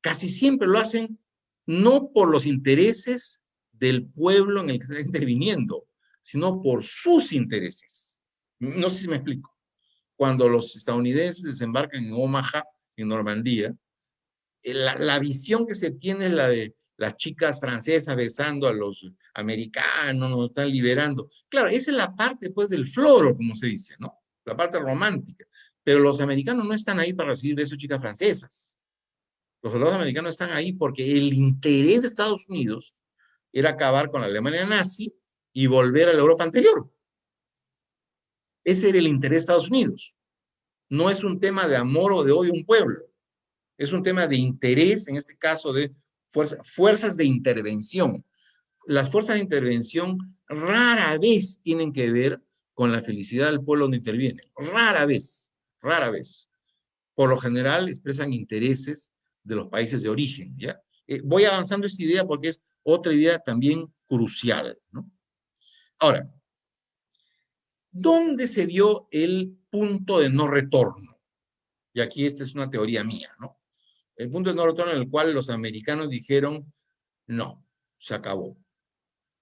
casi siempre lo hacen no por los intereses del pueblo en el que está interviniendo, sino por sus intereses. No sé si me explico. Cuando los estadounidenses desembarcan en Omaha, en Normandía, la visión que se tiene es la de las chicas francesas besando a los americanos, nos están liberando. Claro, esa es la parte, pues, del floro, como se dice, ¿no? La parte romántica. Pero los americanos no están ahí para recibir besos chicas francesas. Los soldados americanos están ahí porque el interés de Estados Unidos era acabar con la Alemania nazi y volver a la Europa anterior. Ese era el interés de Estados Unidos. No es un tema de amor o de odio a un pueblo. Es un tema de interés, en este caso de fuerzas de intervención. Las fuerzas de intervención rara vez tienen que ver con la felicidad del pueblo donde intervienen. Rara vez, rara vez. Por lo general expresan intereses de los países de origen, ¿ya? Voy avanzando esta idea porque es otra idea también crucial, ¿no? Ahora, ¿dónde se dio el punto de no retorno? Y aquí esta es una teoría mía, ¿no? El punto de no retorno en el cual los americanos dijeron, no, se acabó.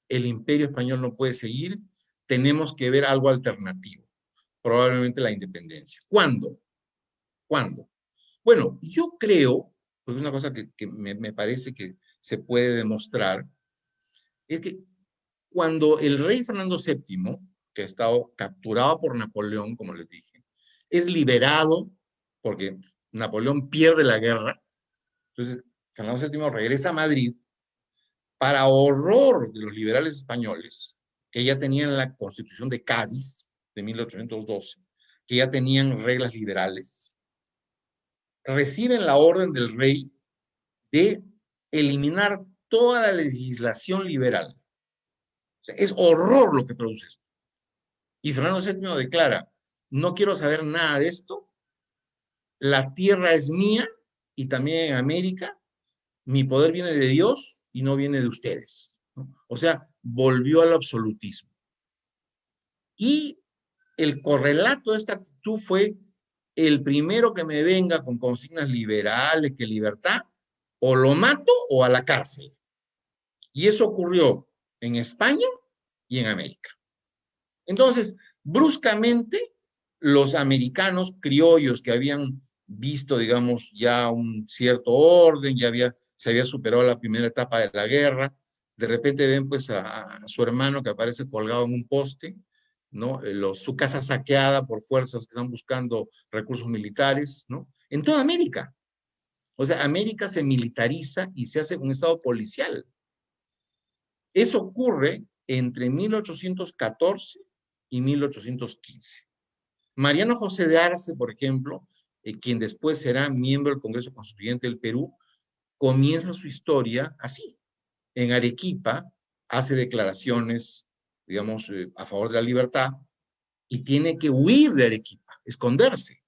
El imperio español no puede seguir, tenemos que ver algo alternativo, probablemente la independencia. ¿Cuándo? ¿Cuándo? Bueno, yo creo, pues una cosa que me parece que se puede demostrar, es que cuando el rey Fernando VII, que ha estado capturado por Napoleón, como les dije, es liberado porque Napoleón pierde la guerra, entonces Fernando VII regresa a Madrid para horror de los liberales españoles, que ya tenían la Constitución de Cádiz de 1812, que ya tenían reglas liberales, reciben la orden del rey de eliminar toda la legislación liberal. O sea, es horror lo que produce esto. Y Fernando VII declara, no quiero saber nada de esto, la tierra es mía y también en América, mi poder viene de Dios y no viene de ustedes, ¿no? O sea, volvió al absolutismo. Y el correlato de esta actitud fue el primero que me venga con consignas liberales, que libertad, o lo mato o a la cárcel. Y eso ocurrió en España y en América. Entonces, bruscamente, los americanos criollos que habían visto, digamos, ya un cierto orden, se había superado la primera etapa de la guerra, de repente ven pues a su hermano que aparece colgado en un poste, ¿no? Su casa saqueada por fuerzas que están buscando recursos militares, ¿no? En toda América. O sea, América se militariza y se hace un estado policial. Eso ocurre entre 1814 y 1815. Mariano José de Arce, por ejemplo, quien después será miembro del Congreso Constituyente del Perú, comienza su historia así. En Arequipa hace declaraciones, digamos, a favor de la libertad y tiene que huir de Arequipa, esconderse,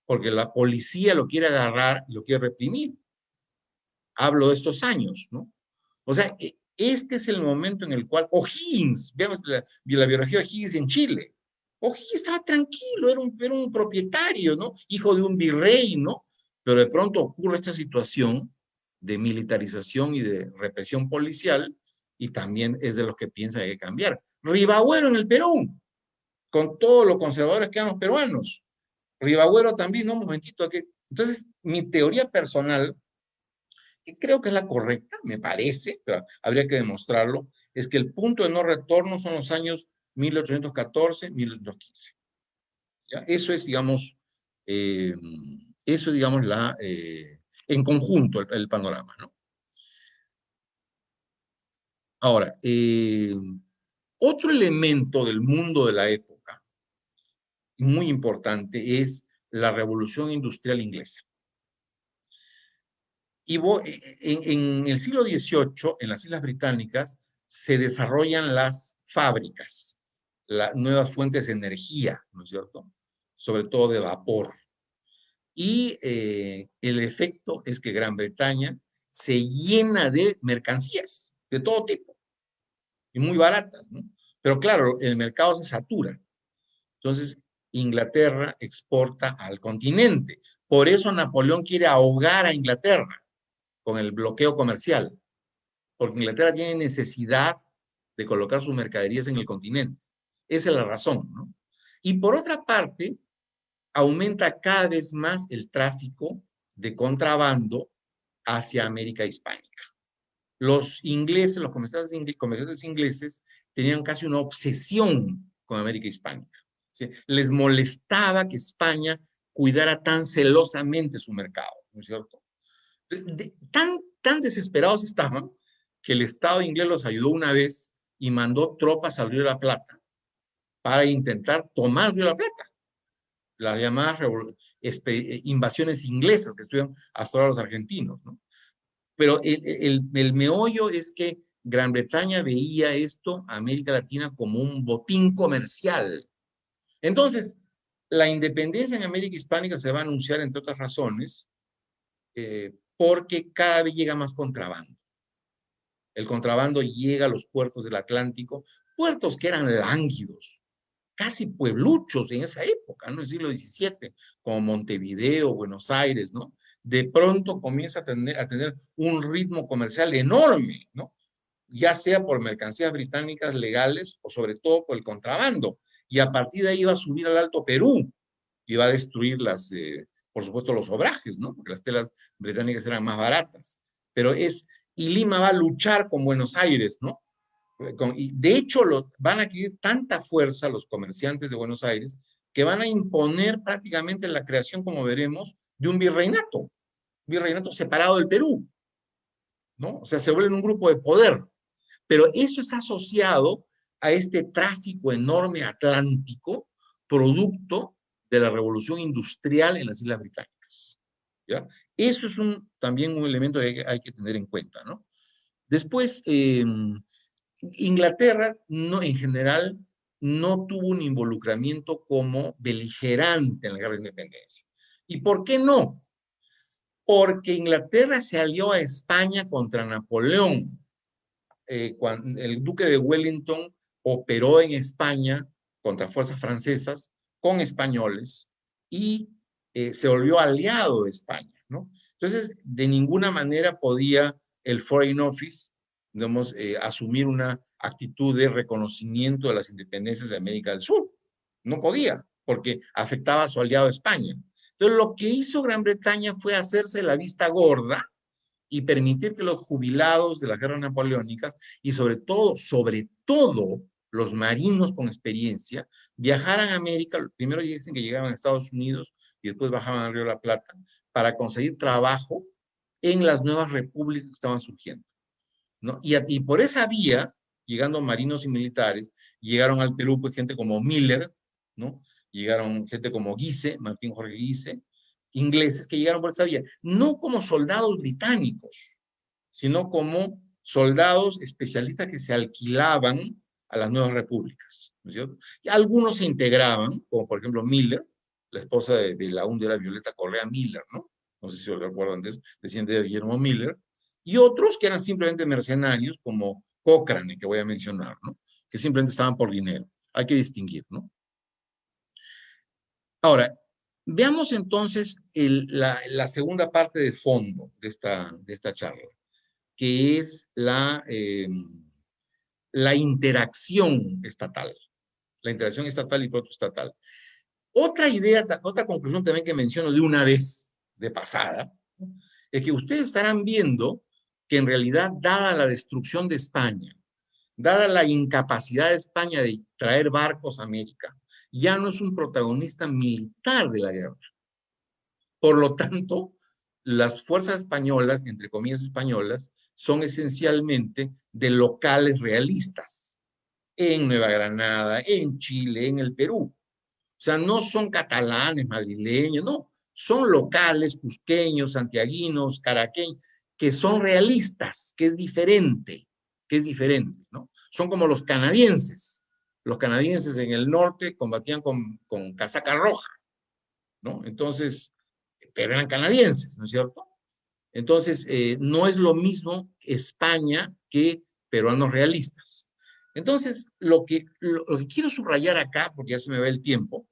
porque la policía lo quiere agarrar y lo quiere reprimir. Hablo de estos años, ¿no? O sea, este es el momento en el cual O'Higgins, veamos la biografía de O'Higgins en Chile. O'Higgins estaba tranquilo, era un propietario, ¿no? Hijo de un virrey, ¿no? Pero de pronto ocurre esta situación de militarización y de represión policial y también es de los que piensa que hay que cambiar. Ribagüero en el Perú, con todos los conservadores que eran los peruanos. Ribagüero también, ¿no? Un momentito aquí. Entonces, mi teoría personal, que creo que es la correcta, me parece, pero habría que demostrarlo, es que el punto de no retorno son los años 1814, 1815. ¿Ya? Eh, eso es, digamos, en conjunto el panorama, ¿no? Ahora, otro elemento del mundo de la época muy importante es la Revolución Industrial Inglesa. Y en el siglo XVIII, en las Islas Británicas, se desarrollan las fábricas, las nuevas fuentes de energía, ¿no es cierto? Sobre todo de vapor. Y el efecto es que Gran Bretaña se llena de mercancías de todo tipo y muy baratas, ¿no? Pero claro, el mercado se satura. Entonces, Inglaterra exporta al continente. Por eso Napoleón quiere ahogar a Inglaterra con el bloqueo comercial, porque Inglaterra tiene necesidad de colocar sus mercaderías en el continente. Esa es la razón, ¿no? Y por otra parte, aumenta cada vez más el tráfico de contrabando hacia América hispánica. Los ingleses, los comerciantes ingleses, tenían casi una obsesión con América hispánica. ¿Sí? Les molestaba que España cuidara tan celosamente su mercado, ¿no es cierto? Tan desesperados estaban que el Estado inglés los ayudó una vez y mandó tropas al Río de la Plata para intentar tomar el Río de la Plata. Las llamadas invasiones inglesas que estuvieron hasta ahora los argentinos, ¿no? Pero el meollo es que Gran Bretaña veía esto, a América Latina, como un botín comercial. Entonces, la independencia en América Hispánica se va a anunciar, entre otras razones, porque cada vez llega más contrabando. El contrabando llega a los puertos del Atlántico, puertos que eran lánguidos, casi puebluchos en esa época, ¿no? En el siglo XVII, como Montevideo, Buenos Aires, ¿no? De pronto comienza a tener un ritmo comercial enorme, ¿no? Ya sea por mercancías británicas legales o sobre todo por el contrabando. Y a partir de ahí iba a subir al Alto Perú, iba a destruir por supuesto, los obrajes, ¿no? Porque las telas británicas eran más baratas. Y Lima va a luchar con Buenos Aires, ¿no? Y de hecho, van a adquirir tanta fuerza los comerciantes de Buenos Aires que van a imponer prácticamente la creación, como veremos, de un virreinato separado del Perú, ¿no? O sea, se vuelven un grupo de poder. Pero eso es asociado a este tráfico enorme atlántico, producto de la revolución industrial en las Islas Británicas, ¿ya? Eso es también un elemento que hay que tener en cuenta, ¿no? Después, Inglaterra, no, en general, no tuvo un involucramiento como beligerante en la guerra de independencia. ¿Y por qué no? Porque Inglaterra se alió a España contra Napoleón. Cuando el duque de Wellington operó en España contra fuerzas francesas con españoles y se volvió aliado de España, ¿no? Entonces, de ninguna manera podía el Foreign Office, digamos, asumir una actitud de reconocimiento de las independencias de América del Sur. No podía, porque afectaba a su aliado España. Entonces, lo que hizo Gran Bretaña fue hacerse la vista gorda y permitir que los jubilados de las guerras napoleónicas y sobre todo los marinos con experiencia viajaran a América. Primero dicen que llegaban a Estados Unidos y después bajaban al Río de la Plata para conseguir trabajo en las nuevas repúblicas que estaban surgiendo, ¿no? Y por esa vía, llegando marinos y militares, llegaron al Perú pues gente como Miller, ¿no? Llegaron gente como Guise, Martín Jorge Guise, ingleses que llegaron por esa vía, no como soldados británicos, sino como soldados especialistas que se alquilaban a las nuevas repúblicas, ¿no es cierto? Y algunos se integraban, como por ejemplo Miller, la esposa de la húngara Violeta Correa Miller, ¿no? No sé si lo recuerdan de eso, desciende de Guillermo Miller, y otros que eran simplemente mercenarios, como Cochrane, que voy a mencionar, ¿no? Que simplemente estaban por dinero. Hay que distinguir, ¿no? Ahora, veamos entonces la segunda parte de fondo de esta charla, que es la interacción estatal y protoestatal. Otra conclusión también que menciono de una vez, de pasada, ¿no? Es que ustedes estarán viendo que en realidad, dada la destrucción de España, dada la incapacidad de España de traer barcos a América, ya no es un protagonista militar de la guerra. Por lo tanto, las fuerzas españolas, entre comillas españolas, son esencialmente de locales realistas en Nueva Granada, en Chile, en el Perú. O sea, no son catalanes, madrileños, no. Son locales, cusqueños, santiaguinos, caraqueños, que son realistas, que es diferente, ¿no? Son como los canadienses. Los canadienses en el norte combatían con casaca roja, ¿no? Entonces, pero eran canadienses, ¿no es cierto? Entonces, no es lo mismo España que peruanos realistas. Entonces, lo que quiero subrayar acá, porque ya se me va el tiempo,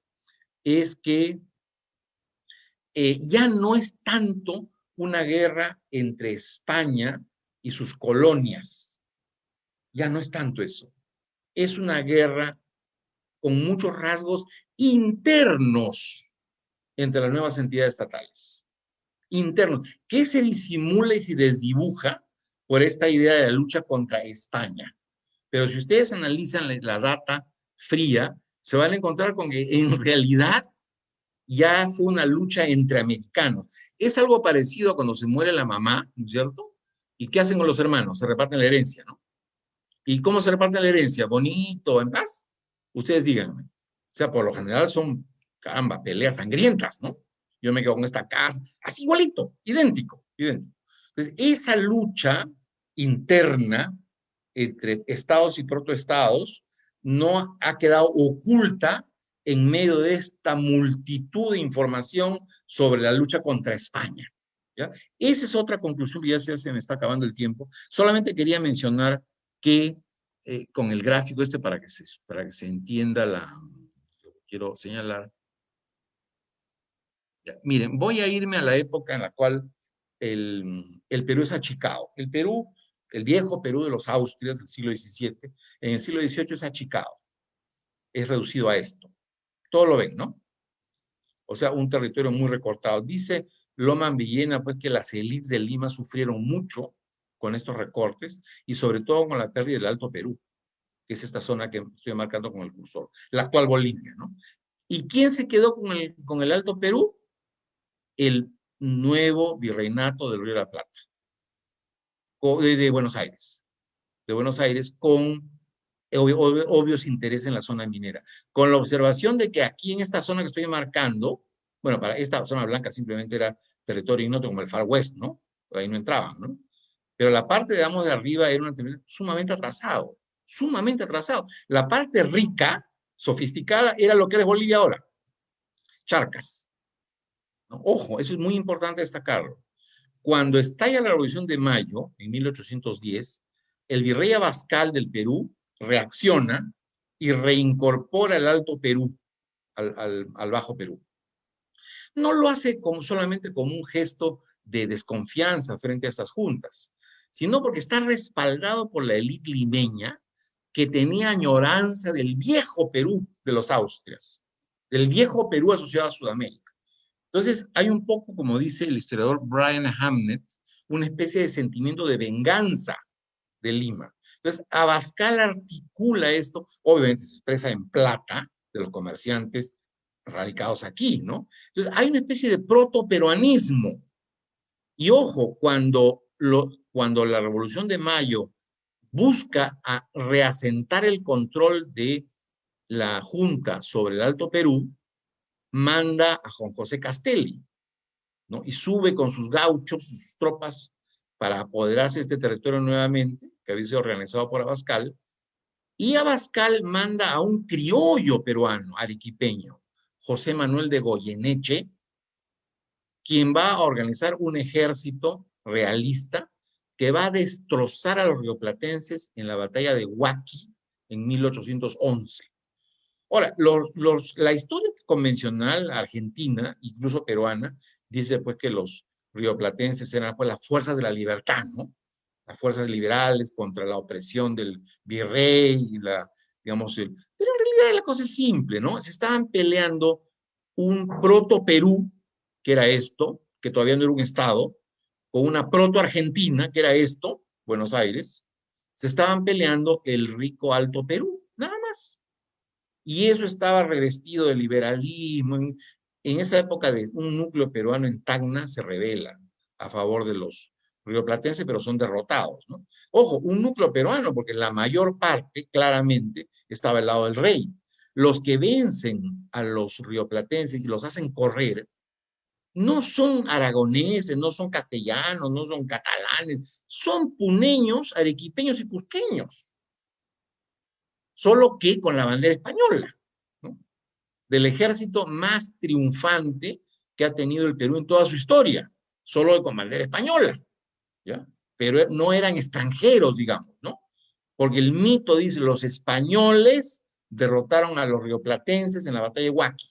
es que ya no es tanto una guerra entre España y sus colonias. Ya no es tanto eso. Es una guerra con muchos rasgos internos entre las nuevas entidades estatales. Internos, que se disimula y se desdibuja por esta idea de la lucha contra España. Pero si ustedes analizan la data fría, se van a encontrar con que en realidad ya fue una lucha entre americanos. Es algo parecido a cuando se muere la mamá, ¿no es cierto? ¿Y qué hacen con los hermanos? Se reparten la herencia, ¿no? ¿Y cómo se reparte la herencia? ¿Bonito, en paz? Ustedes díganme. O sea, por lo general son, caramba, peleas sangrientas, ¿no? Yo me quedo con esta casa, así igualito, idéntico, idéntico. Entonces, esa lucha interna entre estados y protoestados no ha quedado oculta en medio de esta multitud de información sobre la lucha contra España. ¿Ya? Esa es otra conclusión que ya se me está acabando el tiempo. Solamente quería mencionar que con el gráfico este para que se entienda lo que quiero señalar. Ya, miren, voy a irme a la época en la cual el Perú es achicado. El Perú, el viejo Perú de los Austrias del siglo XVII, en el siglo XVIII es achicado, es reducido a esto. Todo lo ven, ¿no? O sea, un territorio muy recortado. Dice Loman Villena, pues, que las élites de Lima sufrieron mucho con estos recortes y sobre todo con la pérdida del Alto Perú, que es esta zona que estoy marcando con el cursor, la actual Bolivia, ¿no? ¿Y quién se quedó con el Alto Perú? El nuevo virreinato del Río de la Plata, de Buenos Aires, con obvios intereses en la zona minera, con la observación de que aquí en esta zona que estoy marcando, bueno, para esta zona blanca simplemente era territorio ignoto como el Far West, ¿no? Ahí no entraban, ¿no? Pero la parte, digamos, de arriba era un territorio sumamente atrasado, sumamente atrasado. La parte rica, sofisticada, era lo que es Bolivia ahora, Charcas, ¿no? Ojo, eso es muy importante destacarlo. Cuando estalla la Revolución de Mayo, en 1810, el virrey Abascal del Perú reacciona y reincorpora el Alto Perú al Bajo Perú. No lo hace solamente como un gesto de desconfianza frente a estas juntas, sino porque está respaldado por la élite limeña que tenía añoranza del viejo Perú de los Austrias, del viejo Perú asociado a Sudamérica. Entonces, hay un poco, como dice el historiador Brian Hamnet, una especie de sentimiento de venganza de Lima. Entonces, Abascal articula esto, obviamente se expresa en plata de los comerciantes radicados aquí, ¿no? Entonces, hay una especie de proto-peruanismo. Y ojo, cuando la Revolución de Mayo busca reasentar el control de la Junta sobre el Alto Perú, manda a Juan José Castelli, ¿no? Y sube con sus gauchos, sus tropas, para apoderarse de este territorio nuevamente, que había sido organizado por Abascal, y Abascal manda a un criollo peruano, arequipeño, José Manuel de Goyeneche, quien va a organizar un ejército realista que va a destrozar a los rioplatenses en la batalla de Huaqui en 1811. Ahora, la historia convencional argentina, incluso peruana, dice pues que los rioplatenses eran pues las fuerzas de la libertad, ¿no? Las fuerzas liberales contra la opresión del virrey, digamos, pero en realidad la cosa es simple, ¿no? Se estaban peleando un proto-Perú, que era esto, que todavía no era un estado, con una proto-Argentina, que era esto, Buenos Aires. Se estaban peleando el rico Alto Perú, nada más. Y eso estaba revestido de liberalismo. En esa época de un núcleo peruano en Tacna se rebela a favor de los rioplatenses, pero son derrotados, ¿no? Ojo, un núcleo peruano, porque la mayor parte claramente estaba al lado del rey. los que vencen a los rioplatenses y los hacen correr, no son aragoneses, no son castellanos, no son catalanes, son puneños, arequipeños y cusqueños, solo que con la bandera española, ¿no? Del ejército más triunfante que ha tenido el Perú en toda su historia, solo con bandera española, ¿ya? Pero no eran extranjeros, digamos, ¿no? Porque el mito dice, los españoles derrotaron a los rioplatenses en la batalla de Huaqui,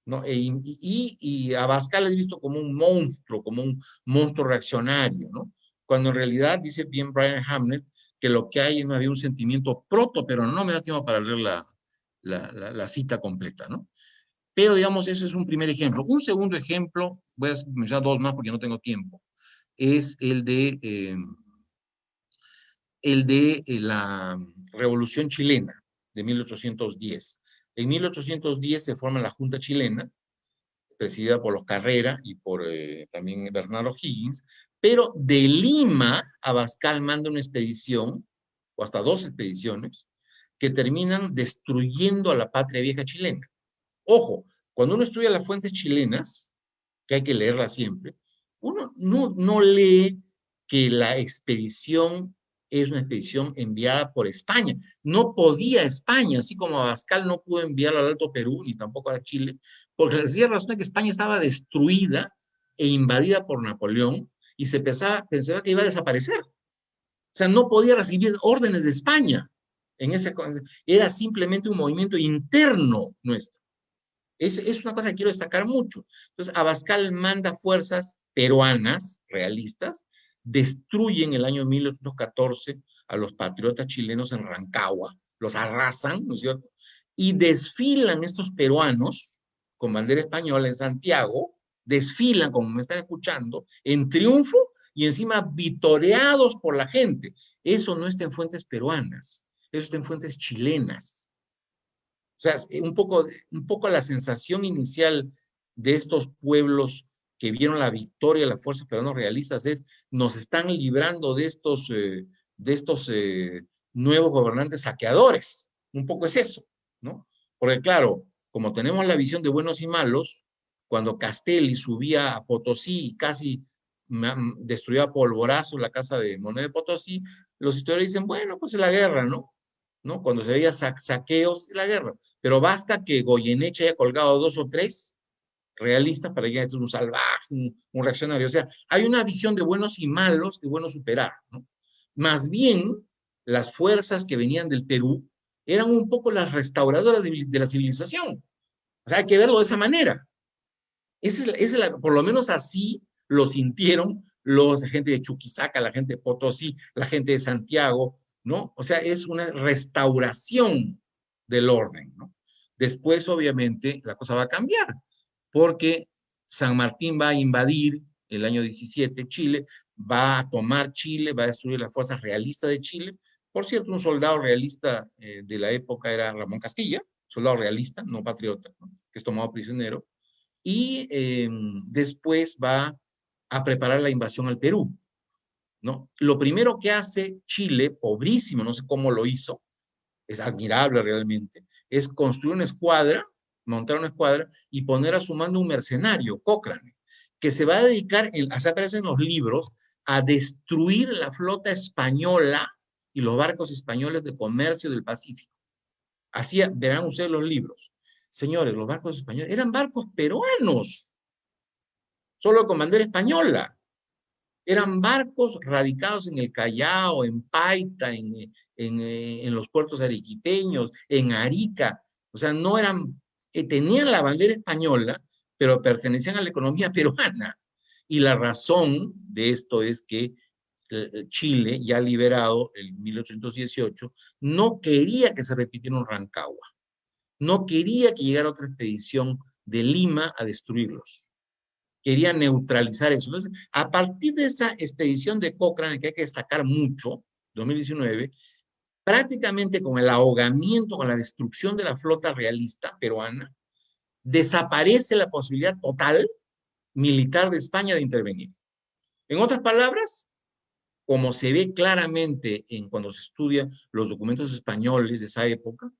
¿no? Y Abascal es visto como un monstruo reaccionario, ¿no? Cuando en realidad, dice bien Brian Hamlet, que lo que hay es más bien un sentimiento proto, pero no me da tiempo para leer la cita completa, ¿no? Pero, digamos, ese es un primer ejemplo. Un segundo ejemplo, voy a mencionar dos más porque no tengo tiempo, es el de la Revolución Chilena de 1810. En 1810 se forma la Junta Chilena, presidida por los Carrera y por también Bernardo Higgins, pero de Lima, Abascal manda una expedición, o hasta dos expediciones, que terminan destruyendo a la patria vieja chilena. Ojo, cuando uno estudia las fuentes chilenas, que hay que leerlas siempre, uno no lee que la expedición es una expedición enviada por España. No podía España, así como Abascal no pudo enviarlo al Alto Perú, ni tampoco a Chile, porque la sencilla razón es que España estaba destruida e invadida por Napoleón y se pensaba que iba a desaparecer. O sea, no podía recibir órdenes de España. Era simplemente un movimiento interno nuestro. Es una cosa que quiero destacar mucho. Entonces, Abascal manda fuerzas peruanas, realistas, destruyen el año 1814 a los patriotas chilenos en Rancagua, los arrasan, ¿no es cierto? Y desfilan estos peruanos con bandera española en Santiago, desfilan, como me están escuchando, en triunfo y encima vitoreados por la gente. Eso no está en fuentes peruanas, eso está en fuentes chilenas. O sea, un poco la sensación inicial de estos pueblos que vieron la victoria de las fuerzas peruanas realistas es, nos están librando de estos nuevos gobernantes saqueadores. Un poco es eso, ¿no? Porque claro, como tenemos la visión de buenos y malos, cuando Castelli subía a Potosí y casi destruyó a polvorazos la casa de Moneda de Potosí, los historiadores dicen, bueno, pues es la guerra, ¿no? Cuando se veía saqueos, la guerra. Pero basta que Goyeneche haya colgado dos o tres realistas para que haya un salvaje, un reaccionario. O sea, hay una visión de buenos y malos que es bueno superar, ¿no? Más bien, las fuerzas que venían del Perú eran un poco las restauradoras de la civilización. O sea, hay que verlo de esa manera. Por lo menos así lo sintieron la gente de Chuquisaca, la gente de Potosí, la gente de Santiago, ¿no? O sea, es una restauración del orden, ¿no? Después, obviamente, la cosa va a cambiar, porque San Martín va a invadir el año 17 Chile, va a tomar Chile, va a destruir las fuerzas realistas de Chile. Por cierto, un soldado realista de la época era Ramón Castilla, soldado realista, no patriota, ¿no? Que es tomado prisionero, y después va a preparar la invasión al Perú, ¿no? Lo primero que hace Chile, pobrísimo, no sé cómo lo hizo, es admirable realmente, es construir una escuadra, montar una escuadra y poner a su mando un mercenario, Cochrane, que se va a dedicar, así aparece en los libros, a destruir la flota española y los barcos españoles de comercio del Pacífico. Así verán ustedes los libros. Señores, los barcos españoles eran barcos peruanos, solo con bandera española. Eran barcos radicados en el Callao, en Paita, en los puertos arequipeños, en Arica. O sea, no eran, tenían la bandera española, pero pertenecían a la economía peruana. Y la razón de esto es que Chile, ya liberado en 1818, no quería que se repitiera un Rancagua. No quería que llegara otra expedición de Lima a destruirlos. Quería neutralizar eso. Entonces, a partir de esa expedición de Cochrane, que hay que destacar mucho, 2019, prácticamente con el ahogamiento, con la destrucción de la flota realista peruana, desaparece la posibilidad total militar de España de intervenir. En otras palabras, como se ve claramente cuando se estudia los documentos españoles de esa época,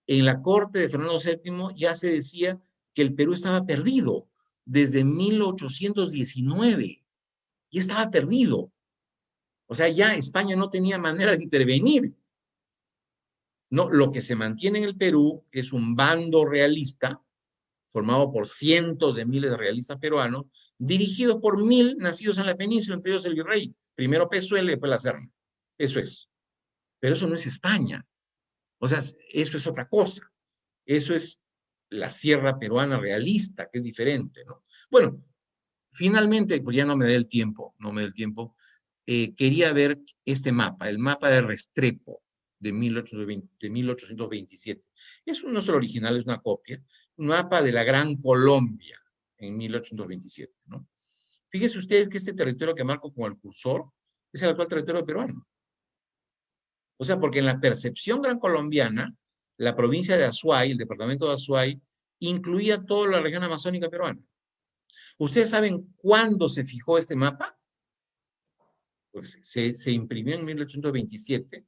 en la corte de Fernando VII ya se decía que el Perú estaba perdido desde 1819. Y estaba perdido. O sea, ya España no tenía manera de intervenir. No, lo que se mantiene en el Perú es un bando realista, formado por cientos de miles de realistas peruanos, dirigidos por 1000 nacidos en la península, entre ellos el virrey. Primero Pezuela y después la Serna. Eso es. Pero eso no es España. O sea, eso es otra cosa. Eso es la sierra peruana realista, que es diferente, ¿no? Bueno, finalmente, pues ya no me dé el tiempo, quería ver este mapa, el mapa de Restrepo de 1827. No es el original, es una copia, un mapa de la Gran Colombia en 1827, ¿no? Fíjense ustedes que este territorio que marco como el cursor es el actual territorio peruano. O sea, porque en la percepción gran colombiana, la provincia de Azuay, el departamento de Azuay, incluía toda la región amazónica peruana. ¿Ustedes saben cuándo se fijó este mapa? Pues se imprimió en 1827,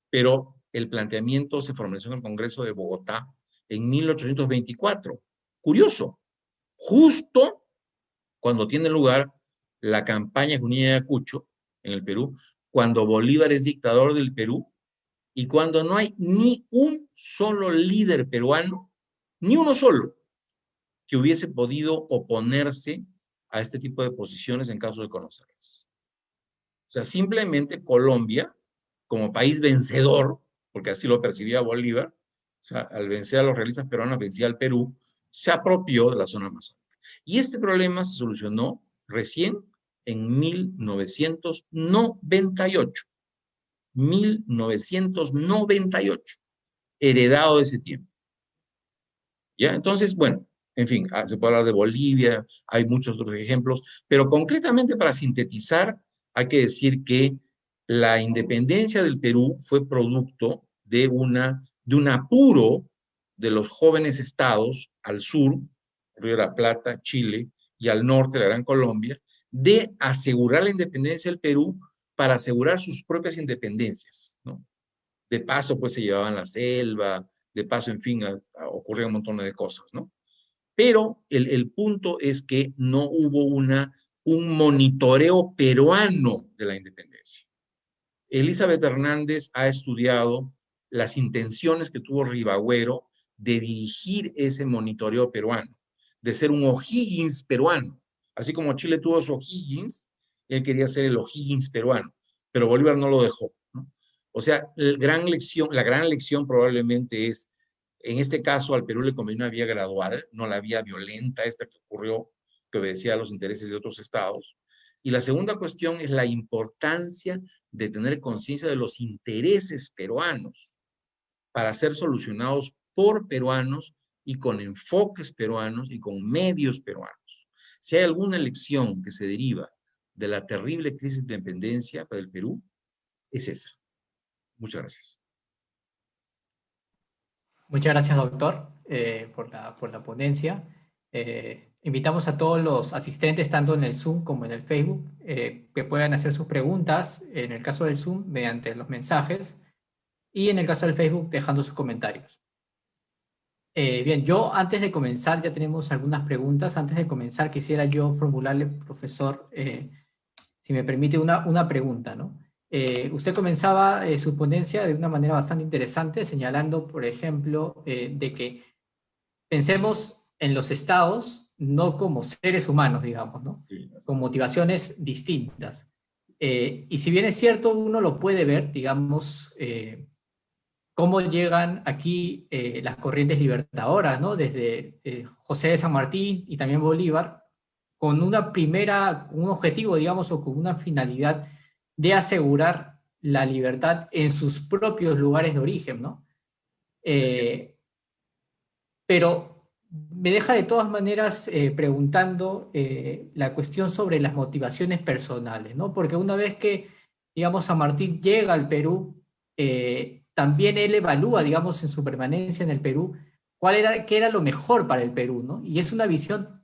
pero el planteamiento se formalizó en el Congreso de Bogotá en 1824. Curioso, justo cuando tiene lugar la campaña Junín de Ayacucho en el Perú, cuando Bolívar es dictador del Perú y cuando no hay ni un solo líder peruano, ni uno solo, que hubiese podido oponerse a este tipo de posiciones en caso de conocerlas. O sea, simplemente Colombia, como país vencedor, porque así lo percibía Bolívar, o sea, al vencer a los realistas peruanos, vencía al Perú, se apropió de la zona amazónica. Y este problema se solucionó recién en 1998. 1998, heredado de ese tiempo. ¿Ya? Entonces, bueno, en fin, se puede hablar de Bolivia, hay muchos otros ejemplos, pero concretamente para sintetizar, hay que decir que la independencia del Perú fue producto de un apuro de los jóvenes estados al sur, Río de la Plata, Chile, y al norte, la Gran Colombia, de asegurar la independencia del Perú para asegurar sus propias independencias, ¿no? De paso, pues se llevaban la selva, de paso, en fin, ocurrían un montón de cosas, ¿no? Pero el punto es que no hubo un monitoreo peruano de la independencia. Elizabeth Hernández ha estudiado las intenciones que tuvo Ribagüero de dirigir ese monitoreo peruano, de ser un O'Higgins peruano. Así como Chile tuvo su O'Higgins, él quería ser el O'Higgins peruano, pero Bolívar no lo dejó, ¿no? O sea, la gran lección probablemente es, en este caso al Perú le convenía una vía gradual, no la vía violenta esta que ocurrió, que obedecía a los intereses de otros estados. Y la segunda cuestión es la importancia de tener conciencia de los intereses peruanos para ser solucionados por peruanos y con enfoques peruanos y con medios peruanos. Si hay alguna lección que se deriva de la terrible crisis de independencia para el Perú, es esa. Muchas gracias. Muchas gracias, doctor, por la ponencia. Invitamos a todos los asistentes, tanto en el Zoom como en el Facebook, que puedan hacer sus preguntas, en el caso del Zoom, mediante los mensajes, y en el caso del Facebook, dejando sus comentarios. Bien, yo antes de comenzar, ya tenemos algunas preguntas. Antes de comenzar, quisiera yo formularle, profesor, si me permite, una pregunta, ¿no? Usted comenzaba su ponencia de una manera bastante interesante, señalando, por ejemplo, de que pensemos en los estados no como seres humanos, digamos, ¿no? Sí, Con motivaciones distintas. Y si bien es cierto, uno lo puede ver, digamos, cómo llegan aquí las corrientes libertadoras, ¿no? Desde José de San Martín y también Bolívar, con un objetivo, digamos, o con una finalidad de asegurar la libertad en sus propios lugares de origen, ¿no? Pero me deja de todas maneras preguntando la cuestión sobre las motivaciones personales, ¿no? Porque una vez que, digamos, San Martín llega al Perú, también él evalúa, digamos, en su permanencia en el Perú, qué era lo mejor para el Perú, ¿no? Y es una visión